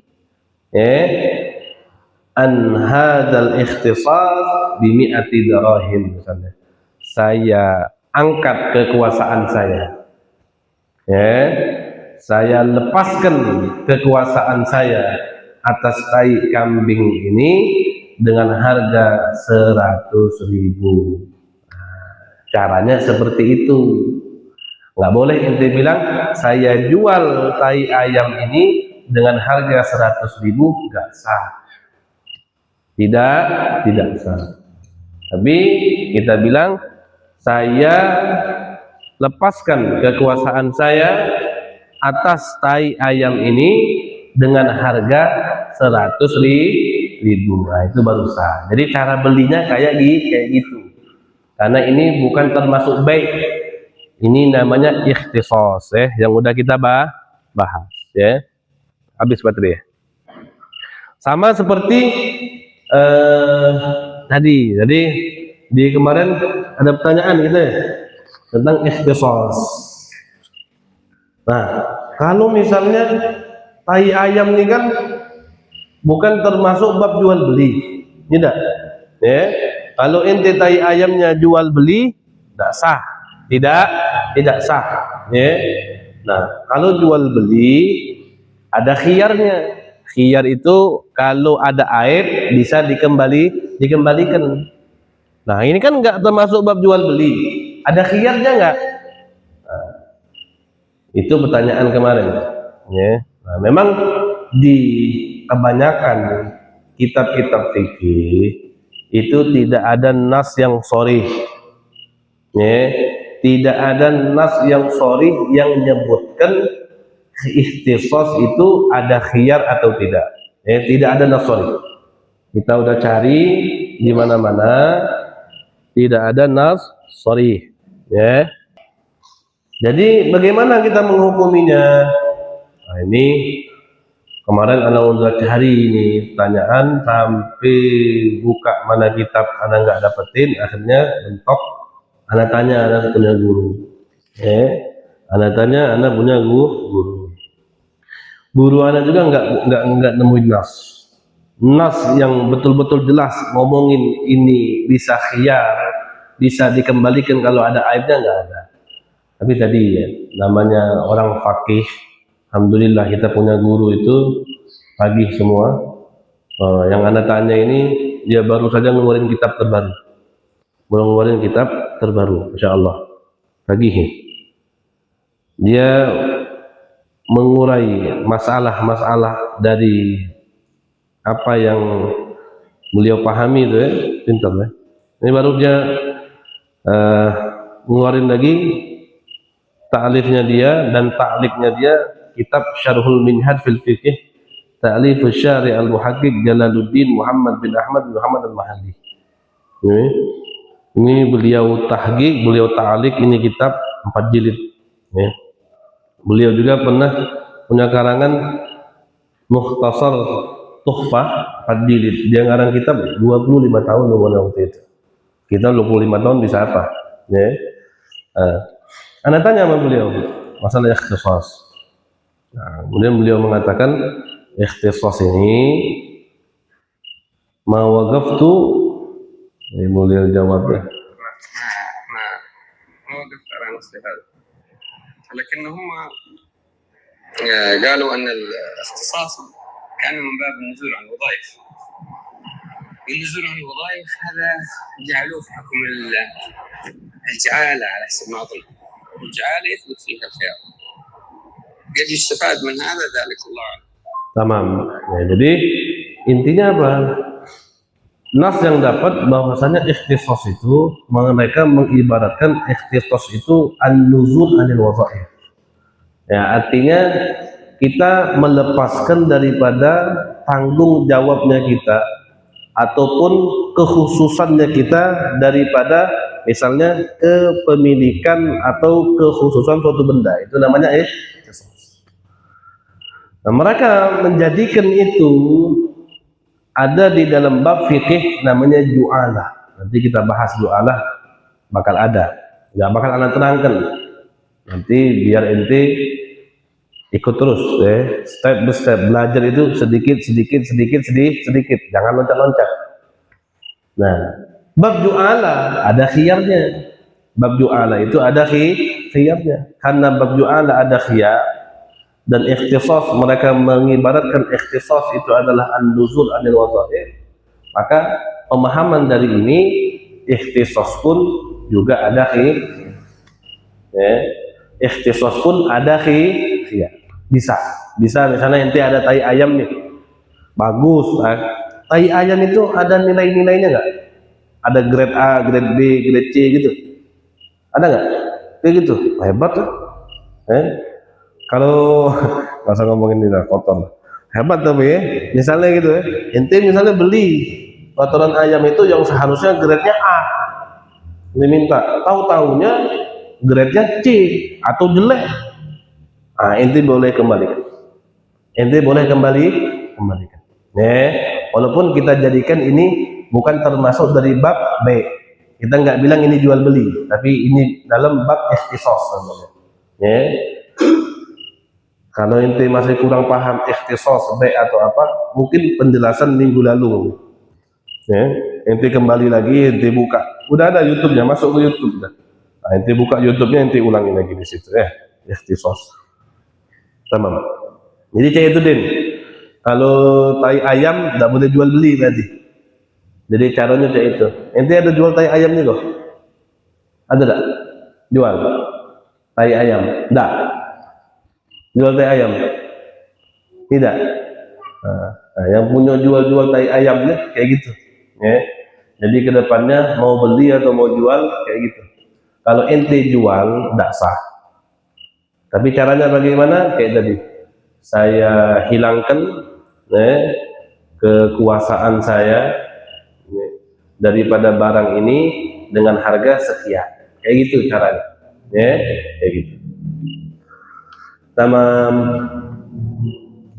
an hadzal ikhtisas bi mi'ati dirahim, misalnya saya angkat kekuasaan saya, saya lepaskan kekuasaan saya atas tai kambing ini dengan harga 100.000. Caranya seperti itu. Nggak boleh ente bilang saya jual tai ayam ini dengan harga 100.000, nggak sah. Tidak sah. Tapi kita bilang saya lepaskan kekuasaan saya atas tai ayam ini dengan harga 100.000. Nah, itu baru sah. Jadi cara belinya kayak gitu. Karena ini bukan termasuk baik. Ini namanya ikhtisas, yang udah kita bahas, Habis baterai. Sama seperti tadi di kemarin ada pertanyaan gitu tentang ikhtisas. Nah, kalau misalnya tai ayam ini kan bukan termasuk bab jual beli, tidak? Kalau ente tai ayamnya jual beli, tidak sah, tidak sah. Nah, kalau jual beli ada khiyarnya. Khiyar itu kalau ada aib bisa dikembalikan. Nah, ini kan nggak termasuk bab jual beli. Ada khiyarnya nggak? Nah, itu pertanyaan kemarin. Nah, memang di kebanyakan kitab-kitab fikih itu tidak ada nas yang sharih. Tidak ada nas yang sharih yang menyebutkan ikhtisas itu ada khiyar atau tidak. Tidak ada nas sharih. Kita udah cari di mana-mana, tidak ada nas sharih. Jadi bagaimana kita menghukuminya? Nah, ini kemarin anak udah cari ini pertanyaan sampai buka mana kitab anak nggak dapetin, akhirnya mentok. Anak tanya anak punya guru. Anak tanya anak punya guru. Guru anak juga nggak nemuin nas yang betul-betul jelas ngomongin ini bisa khiyar, bisa dikembalikan kalau ada aibnya, nggak ada. Tapi tadi namanya orang fakih, alhamdulillah kita punya guru itu pagi semua. Yang anak tanya ini dia baru saja ngeluarin kitab terbaru, Masya Allah. Pagi dia mengurai masalah-masalah dari apa yang beliau pahami itu, pintar ya. Ini baru dia ngeluarin lagi ta'lifnya dia dan ta'liqnya dia kitab Syarhul Minhaj fil Fiqh ta'lif Syari' al-Muhaqqiq Jalaluddin Muhammad bin Ahmad bin Muhammad al-Mahalli. Ini beliau tahqiq, beliau ta'liq ini kitab 4 jilid. Ya. Beliau juga pernah punya karangan Mukhtasar Tuhfah 4 jilid. Dia ngarang kitab 25 tahun umurnya waktu itu. Kita 25 tahun bisa apa? Ya. Anda tanya sama beliau masalah ikhtisas. Nah, kemudian beliau mengatakan ikhtisas ini ma waqaftu, ini beliau jawabnya ما وقفت على مثل هذا، لكن هم قالوا أن الاختصاص كان من باب النزول عن الوظائف. النزول عن الوظائف هذا جعلوه في حكم الجعالة على حسب ما أظن، والجعالة يثبت فيها الخيار، قد يستفاد من هذا ذلك الله أعلم. tamam. Ya, jadi intinya apa? Nas yang dapat bahwasanya ikhtisas itu mereka mengibaratkan ikhtisas itu an-nuzul anil wazaif. Ya, artinya kita melepaskan daripada tanggung jawabnya kita ataupun kekhususannya kita daripada misalnya kepemilikan atau kekhususan suatu benda, itu namanya ikhtisas. Nah, mereka menjadikan itu ada di dalam bab fikih namanya ju'alah. Nanti kita bahas ju'alah, bakal ada, nggak bakal anak terangkan. Nanti biar ente ikut terus, step by step belajar itu sedikit, jangan loncat-loncat. Nah, bab ju'alah ada khiyarnya. Bab ju'alah itu ada khiyarnya. Karena bab ju'alah ada khiyar dan ikhtisas, mereka mengibaratkan ikhtisas itu adalah an-nuzul anil wazaif, maka pemahaman dari ini ikhtisas pun juga ada ikhtisas pun ada khiyar. Bisa misalnya ente ada tai ayam nih, bagus. Tai ayam itu ada nilai-nilainya nggak? Ada grade A, grade B, grade C gitu, ada nggak? Kayak gitu, hebat tuh. Kalau masa ngomongin ini kotor, hebat tapi ya. Misalnya gitu ya, ente misalnya beli kotoran ayam itu yang seharusnya grade-nya A, diminta, tahu-tahunya grade-nya C atau jelek. Nah, ente boleh kembalikan. Walaupun kita jadikan ini bukan termasuk dari bab B, kita nggak bilang ini jual beli, tapi ini dalam bab ikhtisas namanya. Kalau ente masih kurang paham ikhtisas B atau apa, mungkin penjelasan minggu lalu. Ente kembali lagi, ente buka, udah ada YouTube-nya, masuk ke YouTube. Nah, ente buka YouTube-nya, ente ulangi lagi di situ. Ikhtisas. Tamam. Jadi kayak itu Din. Kalau tai ayam tidak boleh jual beli berarti. Jadi caranya kayak itu. Ente ada jual tai ayam nih kok? Ada tak? Jual tai ayam? Tidak. Jual tai ayam? Tidak. Nah, yang punya jual tai ayamnya kayak gitu. Jadi kedepannya mau beli atau mau jual kayak gitu. Kalau ente jual tidak sah. Tapi caranya bagaimana? Kayak tadi, saya hilangkan kekuasaan saya daripada barang ini dengan harga sekian. Kayak gitu caranya. Kayak gitu. Tamam.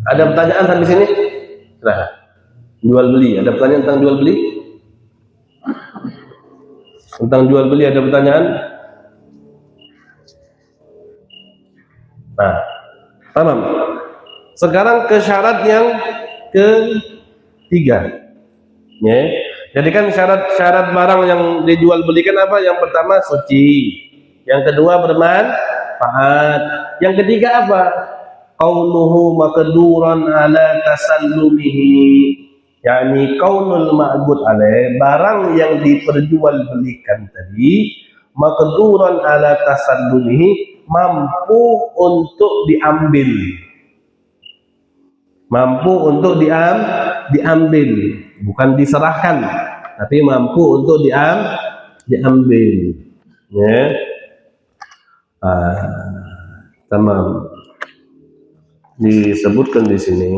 Ada pertanyaan sampai sini? Nah, jual beli. Ada pertanyaan tentang jual beli? Tentang jual beli ada pertanyaan? Nah, tamam. Sekarang ke syarat yang ketiga. Jadi kan syarat barang yang dijual belikan apa? Yang pertama suci, yang kedua bermanfaat, yang ketiga apa? Kaunuhu maqduran ala tasallumihi, yakni kaunul ma'bud alaih, barang yang diperjualbelikan tadi maqduran ala tasallumihi, mampu untuk diambil, diambil, bukan diserahkan, tapi mampu untuk diambil. Tamam. disebutkan di sini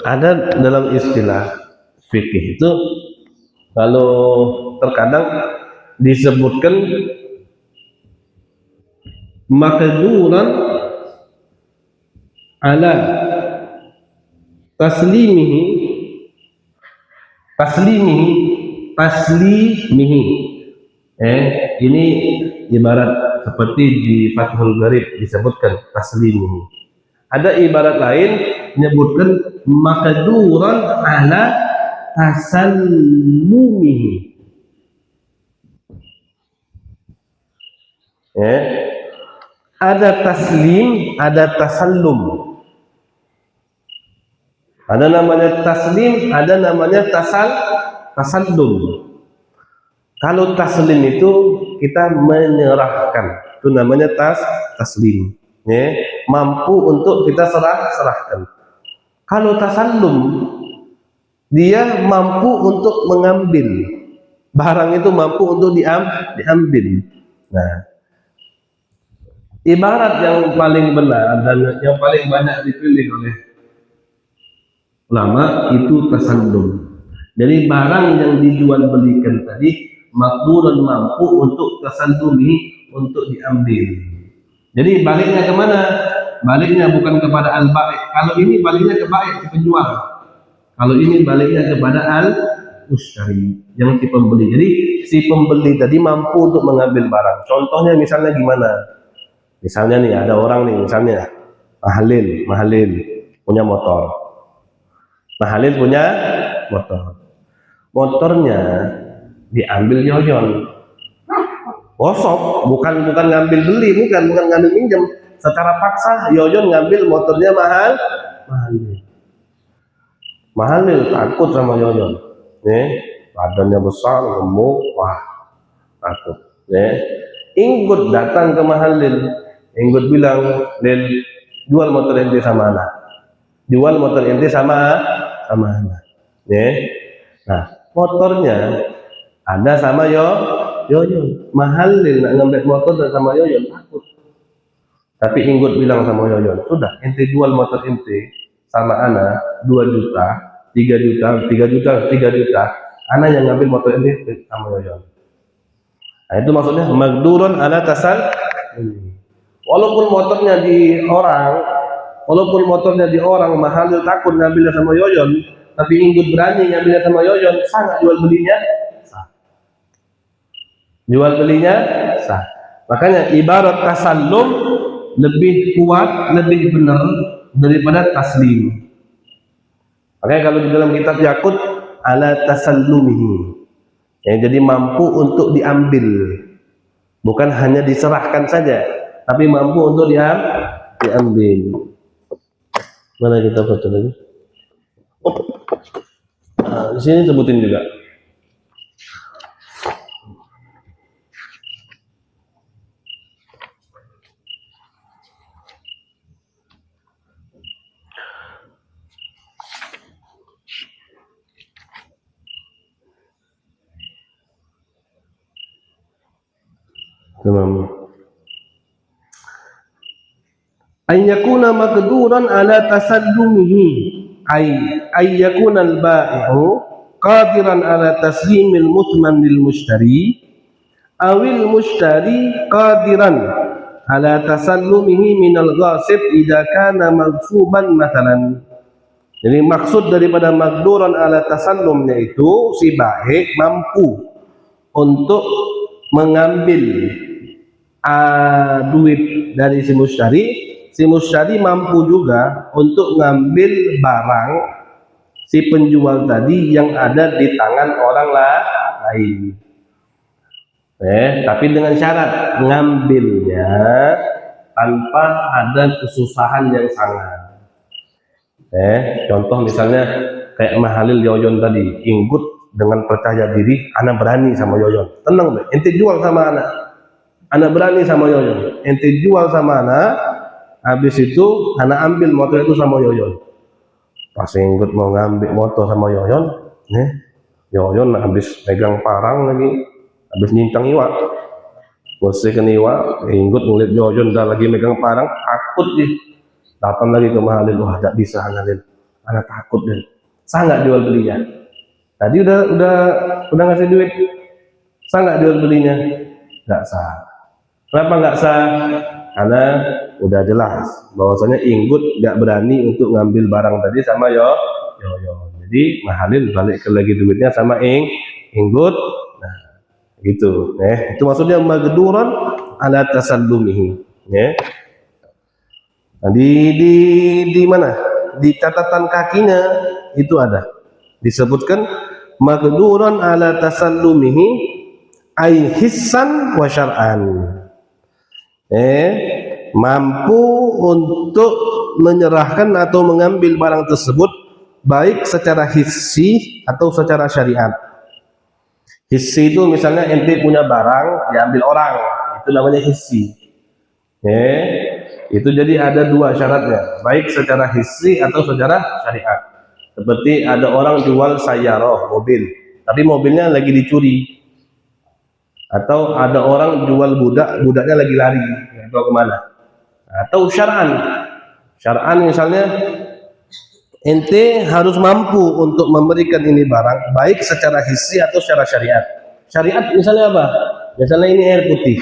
ada dalam istilah fikih itu kalau terkadang disebutkan maqduran ala taslimihi taslimihi ini ibarat seperti di Fathul Gharib disebutkan taslimihi. Ada ibarat lain menyebutkan maqduran ala tasallumihi. Ada taslim, ada tasallum. Ada namanya taslim, ada namanya tasallum. Kalau taslim itu kita menyerahkan, itu namanya taslim. Mampu untuk kita serahkan. Kalau tasallum, dia mampu untuk mengambil. Barang itu mampu untuk diambil. Nah, ibarat yang paling benar dan yang paling banyak dipilih oleh ulama itu tasallum. Jadi barang yang dijual belikan tadi maqduran mampu untuk tasallumi, untuk diambil. Jadi baliknya kemana? Baliknya bukan kepada al-bai'. Kalau ini baliknya ke bai', ke penjual. Kalau ini baliknya kepada al-mushtari, yang si pembeli. Jadi si pembeli tadi mampu untuk mengambil barang. Contohnya misalnya gimana? Misalnya nih ada orang nih, misalnya Mahalil punya motor. Mahalil punya motor. Motornya diambil Yoyon. Gosok, bukan ngambil beli, bukan ngambil minjem. Secara paksa Yoyon ngambil motornya Mahalil takut sama Yoyon. Badannya besar, gemuk, wah takut. Inggut datang ke Mahalil. Inggut bilang, Lil, jual motor ente sama anak. Jual motor ente sama anak. Nah, motornya ada sama Yoyon. Mahalil nak ngambil motor dan sama Yoyon takut. Tapi Inggut bilang sama Yoyon, sudah ente jual motor ente sama ana 2 juta, 3 juta, 3 juta, 3 juta. Ana yang ngambil motor ente sama Yoyon. Nah, itu maksudnya magdurun ala tasal. Walaupun motornya di orang, Mahalil takut ngambilnya sama Yoyon, tapi Inggut berani ngambilnya sama Yoyon, sangat jual belinya sah. Makanya ibarat tasallum lebih kuat, lebih benar daripada taslim. Makanya kalau di dalam kitab Yakut ala tasallumihi, jadi mampu untuk diambil, bukan hanya diserahkan saja, tapi mampu untuk diambil. Mana kita baca lagi? Di sini sebutin juga. Ay yakuna maqduran ala tasallumihi ay yakuna al-ba'i'u qadiran ala taslimil muthman lil mushtari awil mushtari qadiran ala tasallumihi minal ghasib idza kana maghsuban mathalan. Jadi maksud daripada maqduran ala tasallumnya itu si baik mampu untuk mengambil duit dari si mushtari mampu juga untuk ngambil barang si penjual tadi yang ada di tangan orang lain. Tapi dengan syarat ngambilnya tanpa ada kesusahan yang sangat. Contoh misalnya kayak Mahalil Yoyon tadi, Inggut dengan percaya diri, anak berani sama Yoyon. Tenang deh, ente jual sama anak berani sama Yoyon. Ente jual sama anak, habis itu anak ambil motor itu sama Yoyon. Pas Inggut mau ngambil motor sama Yoyon, Yoyon habis pegang parang lagi, habis nyincang iwak. Bosnya keniwa, inggut ngeliat Jojon dah lagi megang parang, takut dia. Datang lagi ke Mahalil, wah tak bisa Halil, anak takut deh. Sah nggak jual belinya? Tadi udah ngasih duit, sah nggak jual belinya? Nggak sah. Kenapa nggak sah? Karena udah jelas bahwasanya inggut nggak berani untuk ngambil barang tadi sama yo. Jadi Mahalil balik ke lagi duitnya sama inggut. Nah, gitu. Itu maksudnya magduran ala tasallumihi. Nah, di mana? Di catatan kakinya itu ada disebutkan magduran ala tasallumihi ay hissan wa syar'an. Mampu untuk menyerahkan atau mengambil barang tersebut baik secara hissi atau secara syariat. Hissi itu misalnya ente punya barang diambil orang, itu namanya hissi. Itu jadi ada dua syaratnya, baik secara hissi atau secara syariat. Seperti ada orang jual sayyarah, mobil, tapi mobilnya lagi dicuri. Atau ada orang jual budak, budaknya lagi lari, nggak tahu kemana. Atau syar'an misalnya ente harus mampu untuk memberikan ini barang baik secara hissi atau secara syariat. Syariat misalnya apa? Misalnya ini air putih,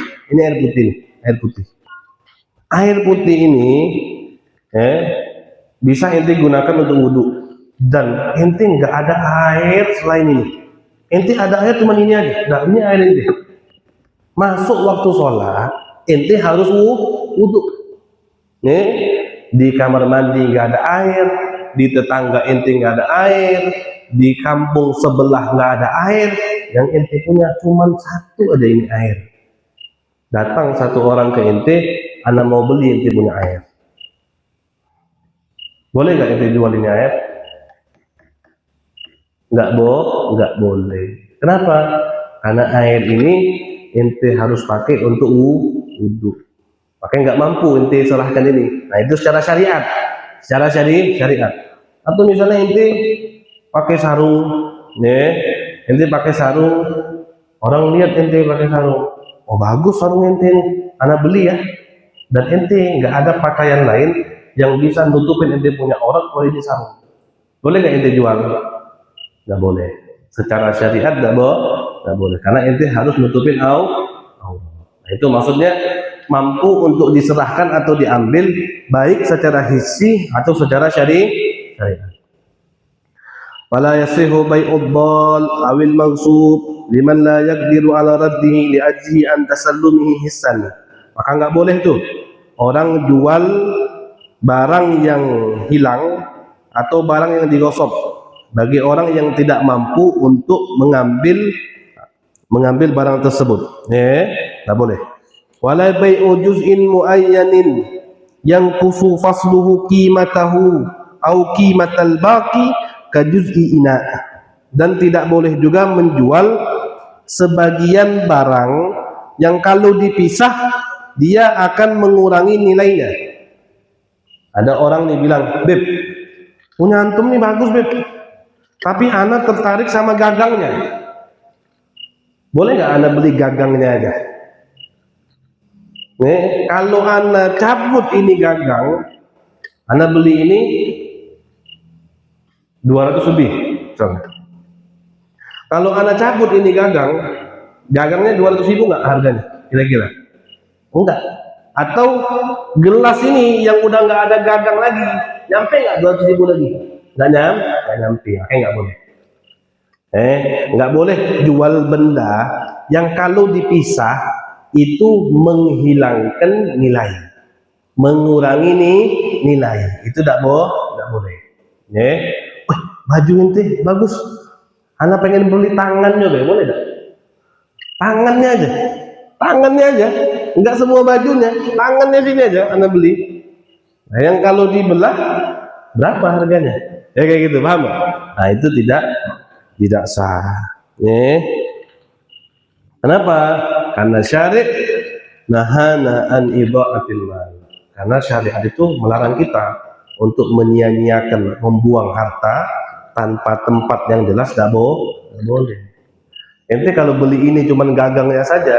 air putih ini bisa ente gunakan untuk wudhu, dan ente nggak ada air selain ini. Ente ada air cuma ini aja, nah ini air ente. Masuk waktu sholat, ente harus wudhu. Di kamar mandi nggak ada air, di tetangga ente nggak ada air, di kampung sebelah nggak ada air, yang ente punya cuma satu aja ini air. Datang satu orang ke ente, ana mau beli ente punya air. Boleh nggak ente jual ini air? Nggak boleh. Kenapa? Karena air ini ente harus pakai untuk wudhu. Pakai nggak mampu ente serahkan ini. Nah itu secara syariat, syariat. Atau misalnya ente pakai sarung, ente pakai sarung, orang lihat ente pakai sarung, oh bagus sarung ente ini, anak beli ya. Dan ente nggak ada pakaian lain yang bisa nutupin ente punya aurat kalau ini sarung. Boleh nggak ente jual? Nggak boleh. Secara syariat nggak boleh, karena ente harus nutupin aurat. Nah, itu maksudnya mampu untuk diserahkan atau diambil baik secara hissi atau secara syariat. Wala yasihu bai'ud dhal awil maghsub liman la yaqdiru ala raddihi li ajli an tasallumihi hissan. Maka nggak boleh tuh orang jual barang yang hilang atau barang yang digosok bagi orang yang tidak mampu untuk mengambil barang tersebut. Nggak boleh. Wala bai'u juz'in muayyanin yang kusu fasluhu qimatahu au qimatal baqi ka juz'i ina. Dan tidak boleh juga menjual sebagian barang yang kalau dipisah dia akan mengurangi nilainya. Ada orang nih bilang, "Beb, punya antum nih bagus, Beb. Tapi ana tertarik sama gagangnya. Boleh nggak ana beli gagangnya aja?" Kalau ana cabut ini gagang, ana beli ini 200 lebih. Kalau ana cabut ini gagangnya 200.000 nggak harganya? Kira-kira? Enggak. Atau gelas ini yang udah nggak ada gagang lagi, nyampe nggak 200.000 lagi? Nggak nyampe. Nggak boleh. Nggak boleh jual benda yang kalau dipisah itu menghilangkan nilai, mengurangi nilai. Itu tidak boleh. Baju ente bagus, anak pengen beli tangannya, boleh tidak? Tangannya aja, enggak semua bajunya, tangannya sini aja anak beli. Nah, yang kalau dibelah berapa harganya? Kayak gitu, paham? Nah itu tidak sah. Kenapa? Karena syariat nahana an idha'atil mal. Karena syariat itu melarang kita untuk menyia-nyiakan, membuang harta tanpa tempat yang jelas. Tidak boleh. Ente kalau beli ini cuman gagangnya saja,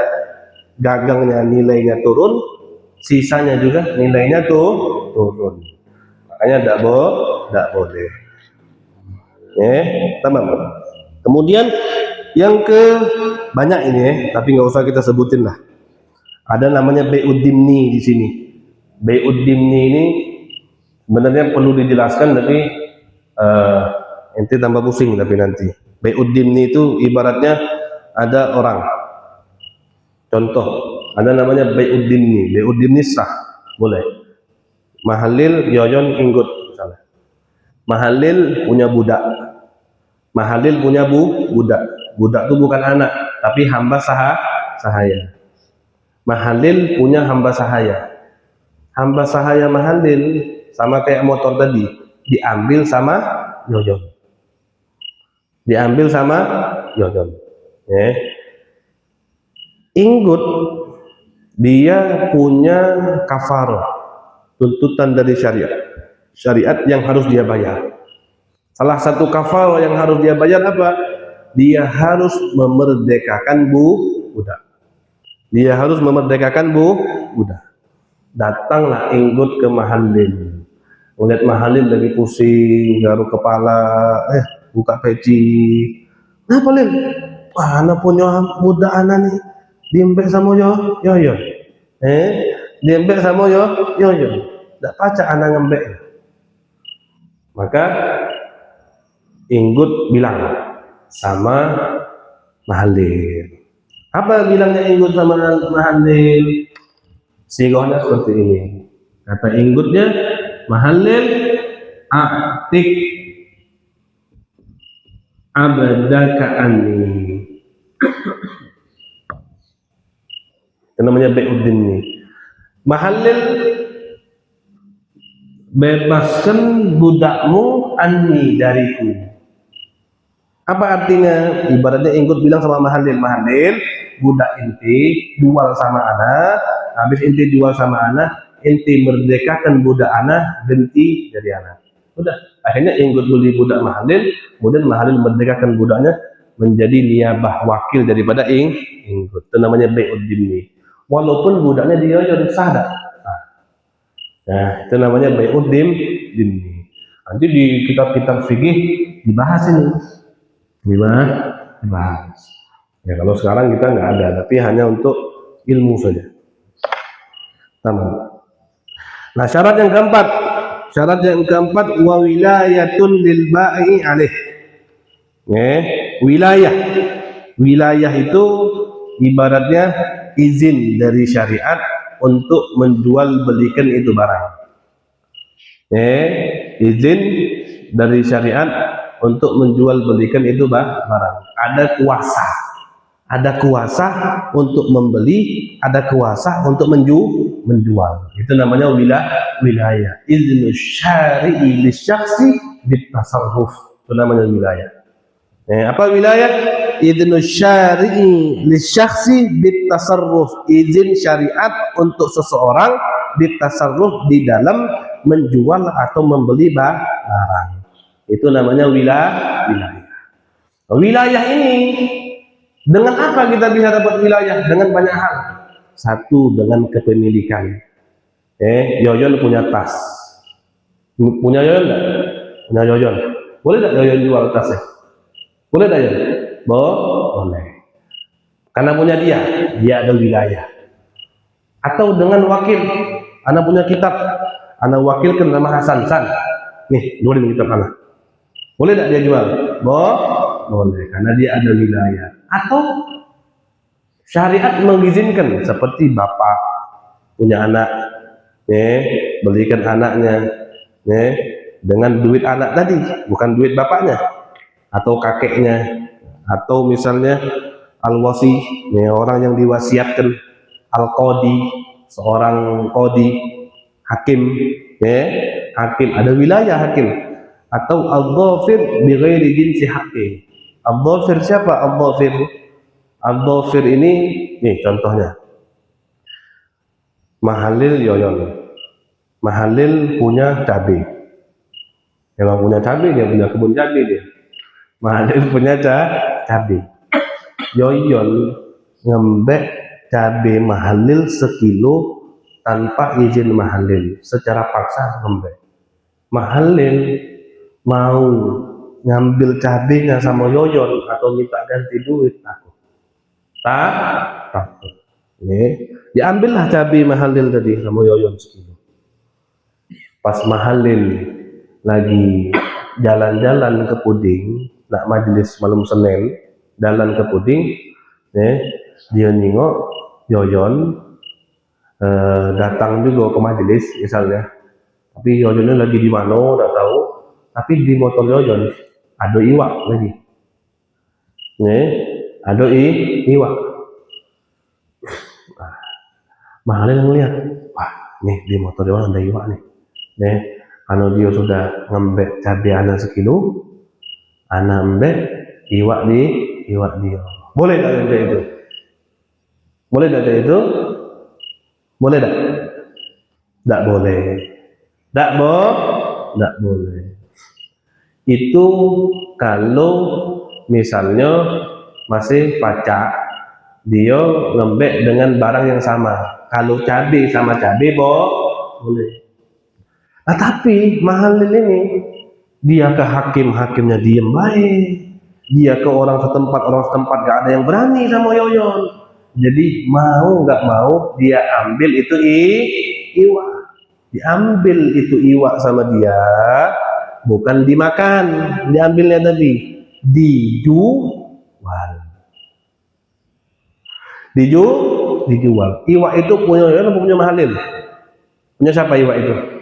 gagangnya nilainya turun, sisanya juga nilainya turun. Makanya tidak boleh. Tamam. Kemudian yang ke banyak ini tapi nggak usah kita sebutin lah. Ada namanya Bai'ud-Dimni di sini. Bai'ud-Dimni ini sebenarnya perlu dijelaskan, tapi ente tambah pusing tapi nanti. Bai'ud-Dimni itu ibaratnya ada orang. Contoh, ada namanya Bai'ud-Dimni. Bai'ud-Dimni sah, boleh. Mahalil, yoyon, inggut misalnya. Mahalil punya budak. Mahalil punya budak. Budak itu bukan anak, tapi hamba sahaya. Mahalil punya hamba sahaya. Hamba sahaya mahalil sama kayak motor tadi, diambil sama yoyon. Diambil sama yoyon. Inggut dia punya kafarah, tuntutan dari syariat yang harus dia bayar. Salah satu kafarah yang harus dia bayar apa? Dia harus memerdekakan budak. Dia harus memerdekakan budak. Datanglah inggut ke mahalil. Melihat mahalil lagi pusing, garuk kepala, buka peci. Kenapa Lil? Wah, anak punya budak anak nih. Diembek sama yo. Diembek sama yo. Tak paca anak ngembek. Maka inggut bilang sama mahalil. Apa bilangnya inggut sama mahalil? Sigohnya seperti ini. Kata inggutnya, mahalil a'tik abdaka anni. Itu namanya Bai'ud-Dimni. Mahalil, bebaskan budakmu anni dariku. Apa artinya? Ibaratnya inggut bilang sama mahalil, budak inti jual sama anak, habis inti jual sama anak, inti merdekakan budak anak, ganti dari anak. Udah, akhirnya inggut beli budak mahalil, kemudian mahalil merdekakan budaknya menjadi niabah wakil daripada inggut. Itu namanya Bai'ud-Dimni. Walaupun budaknya dia yang sah dah. Nah, itu namanya Bai'ud-Dimni. Nanti di kitab-kitab fikih dibahas ini. Dibahas. Ya, kalau sekarang kita nggak ada, tapi hanya untuk ilmu saja. Tamam. Nah, syarat yang keempat, wa wilayatun lil ba'i alaih. Wilayah itu ibaratnya izin dari syariat untuk menjual belikan itu barang. Izin dari syariat untuk menjual belikan itu barang. Ada kuasa untuk membeli, ada kuasa untuk menjual. Itu namanya wilayah. Iznu syari'i lisyakhsi bitasarruf. Itu namanya wilayah. Apa wilayah? Iznu syari'i lisyakhsi bitasarruf. Izin syariat untuk seseorang bitasarruf di dalam menjual atau membeli barang. Itu namanya wilayah. Wilayah ini, dengan apa kita bisa dapat wilayah? Dengan banyak hal. Satu, dengan kepemilikan. Yoyon punya tas. Punya Yoyon enggak? Punya Yoyon. Boleh enggak Yoyon jual tasnya? Boleh enggak Yoyon? Boleh. Karena punya dia ada wilayah. Atau dengan wakil. Anak punya kitab. Anak wakilkan nama Hasan. Nih, jualin kitab anak. Boleh tidak dia jual? Boleh, karena dia ada wilayah. Atau syariat mengizinkan, seperti bapak punya anak, belikan anaknya, dengan duit anak tadi, bukan duit bapaknya, atau kakeknya, atau misalnya al-wasi, orang yang diwasiatkan, al-qadi, seorang qadi, hakim, hakim ada wilayah hakim. Atau al-dhafir bighairi jinsi haqqi. Al-dhafir siapa? Al-dhafir ini nih contohnya. Mahalil yoyon. Mahalil punya cabai. Memang punya cabai, dia punya kebun cabai dia. Mahalil punya cabai. Yoyon ngembek cabai mahalil sekilo tanpa izin mahalil, secara paksa ngembek. Mahalil mau ngambil cabenya sama Yoyon atau minta ganti duit, takut. Takut. Nih, diambillah cabai mahalil tadi sama Yoyon sekilo. Pas mahalil lagi jalan-jalan ke Puding, nak majelis malam Senin, jalan ke Puding, dia nengok Yoyon datang juga ke majelis misalnya, tapi Yoyonnya lagi di mana nggak tahu, tapi di motor Yoyon ada iwak lagi, ada iwak. Mahalil ngeliat, wah nih di motor Yoyon ada iwak nih. Kalau dia sudah ngembek cabai anak sekilo, anak ngembek iwak dia. Boleh tak kayak itu? Boleh tak kayak itu? Boleh tak? Tak boleh. Tak boleh. Itu kalau misalnya masih pacak, dia ngembek dengan barang yang sama. Kalau cabai sama cabai boleh. Nah, tapi mahalil ini dia ke hakimnya diem baik, dia ke orang setempat gak ada yang berani sama Yoyon. Jadi mau nggak mau dia ambil itu iwak, diambil itu iwak sama dia, bukan dimakan, diambilnya tadi dijual. Iwak itu punya Yoyon, punya mahalil. Punya siapa iwak itu?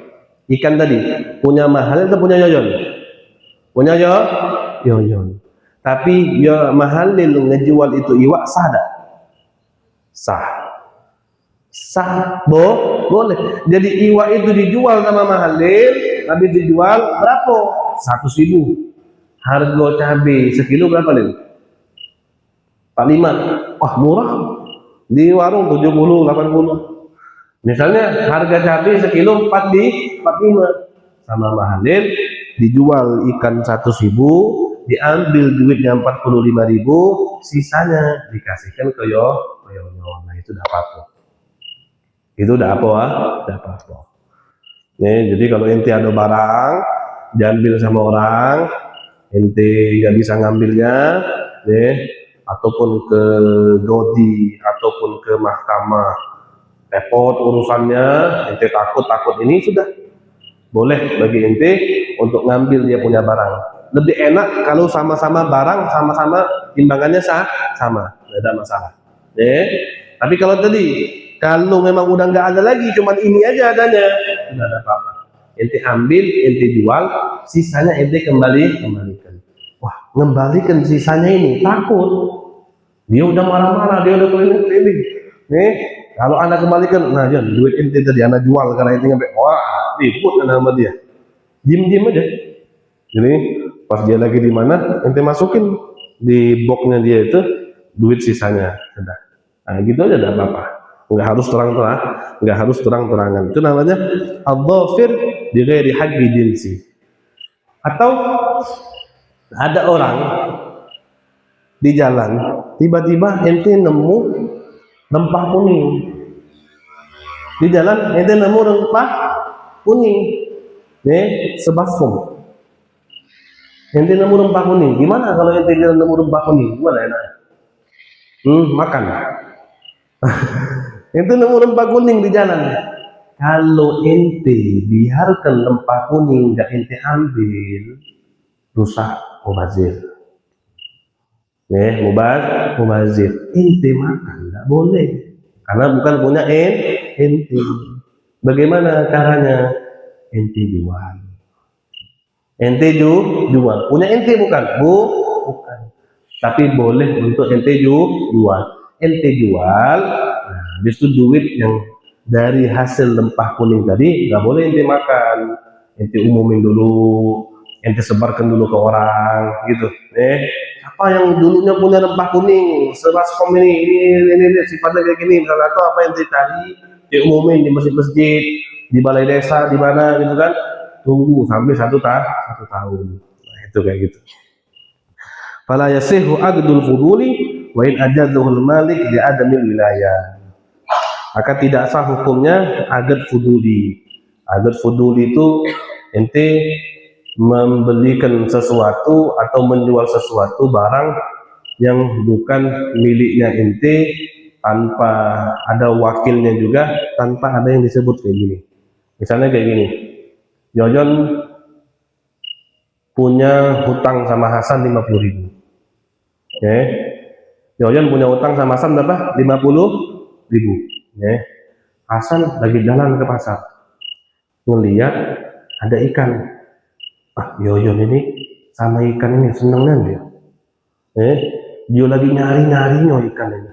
Ikan tadi punya mahalil atau punya Yoyon? Punya Yoyon. Tapi ya mahalil ngejual itu iwak sah tak? Sah boleh. Jadi iwak itu dijual sama mahalil, habis dijual berapa? 100.000. Harga cabai sekilo berapa Lil? 45. Wah murah. Di warung 70, 80. Misalnya harga cabai sekilo 45, sama mahalil dijual ikan 100.000, diambil duitnya 45.000, sisanya dikasihkan ke Yoyon. Nah itu udah apa-apa. Itu udah apa-apa. Nih, jadi kalau ente ada barang diambil sama orang, ente nggak bisa ngambilnya, ataupun ke Dodi ataupun ke mahkamah, repot urusannya, ente takut ini, sudah boleh bagi ente untuk ngambil dia punya barang. Lebih enak kalau sama-sama barang, sama-sama timbangannya sama, tidak ada masalah. Tapi kalau memang udah nggak ada lagi, cuman ini aja adanya, tidak ada apa-apa. Ente ambil, ente jual, sisanya ente kembalikan. Wah, ngembalikan sisanya ini takut. Dia udah marah-marah, dia udah keliling-keliling. Kalau anak kembalikan, nah jangan duit ente tadi anak jual karena ente ngambil, wah ribut anak sama dia. Diem aja. Jadi pas dia lagi di mana, ente masukin di boxnya dia itu duit sisanya, sudah. Nah gitu aja, tidak apa-apa. Nggak harus terang-terangan. Itu namanya ad-dhafir bi ghairi haqqi jinsi. Atau ada orang di jalan, tiba-tiba ente nemu rempah kuning. Di jalan ente nemu rempah kuning, sebaskom. Ente nemu rempah kuning. Gimana kalau ente nemu rempah kuning? Gimana enak? Makan. Ente nemu rempah kuning di jalan. Kalau ente biarkan rempah kuning nggak ente ambil, rusak, mubazir. Mubazir. Ente makan nggak boleh, karena bukan punya ente. Bagaimana caranya? Ente jual. Punya ente bukan? Bukan. Tapi boleh untuk ente jual. Ente jual. Nah, habis itu duit yang dari hasil rempah kuning tadi nggak boleh ente makan. Ente umumin dulu, ente sebarkan dulu ke orang, gitu. Apa yang dulunya punya rempah kuning, sebaskom ini sifatnya kayak gini, misalnya, atau apa yang dicari, diumumin di masjid-masjid, di balai desa, di mana gitu kan, tunggu sampai satu tahun. Nah, itu kayak gitu. Fala yasihu aqdul fuduli wa in ajadahu al-malik li adamil wilayah. maka tidak sah hukumnya agad fuduli. Agad fuduli itu ente membelikan sesuatu atau menjual sesuatu barang yang bukan miliknya ente, tanpa ada wakilnya juga, tanpa ada yang disebut kayak gini. Misalnya kayak gini, Yoyon punya hutang sama Hasan 50.000. Oke. Yoyon punya hutang sama Hasan berapa? 50.000. Oke. Hasan lagi jalan ke pasar, ngelihat ada ikan. Yoyon ini sama ikan ini seneng dia. Dia lagi nyari-nyarinya ikan ini.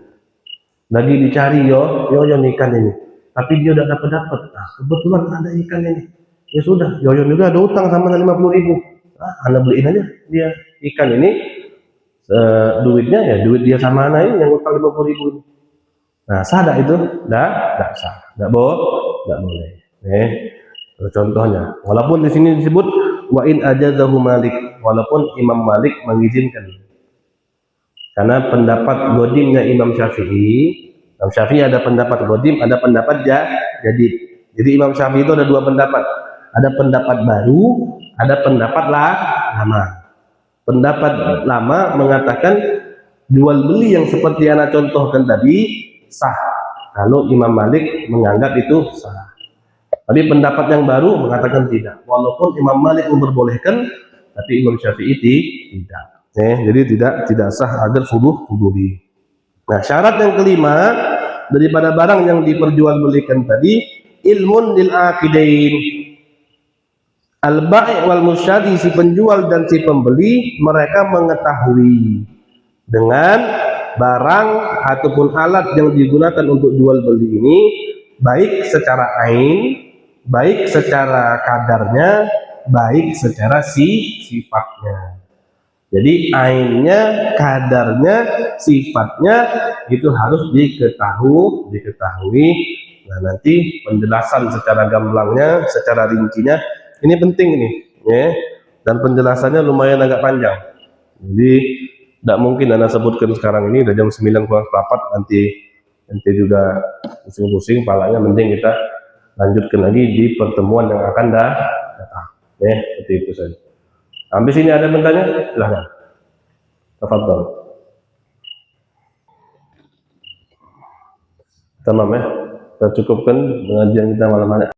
Lagi dicari Yoyon ikan ini. Tapi dia udah dapat. Kebetulan ada ikan ini. Ya sudah, Yoyon juga ada utang sama 50.000. Anda beliin aja dia ikan ini. Duitnya ya duit dia sama anak ini yang utang 50.000. Nah, sah tak itu? Tidak sah. Tidak boleh. Contohnya, walaupun di sini disebut wa in ajazahu Malik, walaupun Imam Malik mengizinkan. Karena pendapat godimnya Imam Syafi'i ada pendapat godim, ada pendapat jadi. Jadi Imam Syafi'i itu ada dua pendapat. Ada pendapat baru, ada pendapat lama. Pendapat lama mengatakan jual beli yang seperti yang anak contohkan tadi sah. Kalau Imam Malik menganggap itu sah. Tapi pendapat yang baru mengatakan tidak. Walaupun Imam Malik memperbolehkan, tapi Imam Syafi'i tidak. Jadi tidak sah agad fuduli. Nah, syarat yang kelima daripada barang yang diperjualbelikan tadi, ilmun lil aqidain. Al-bai' wal musyari, si penjual dan si pembeli, mereka mengetahui dengan barang ataupun alat yang digunakan untuk jual beli ini, baik secara ain, baik secara kadarnya, baik secara sifatnya. Jadi ainnya, kadarnya, sifatnya itu harus diketahui. Nah, nanti penjelasan secara gamblangnya, secara rincinya ini penting ini, ya. Dan penjelasannya lumayan agak panjang. Jadi tidak mungkin Anda sebutkan sekarang ini, udah jam 9 kurang 4, nanti juga pusing-pusing palanya. Mending kita lanjutkan lagi di pertemuan yang akan datang. Seperti itu saja. Habis ini ada bertanya? Silahkan. Tafadhol. Tamam ya. Kita cukupkan pengajian kita malam hari.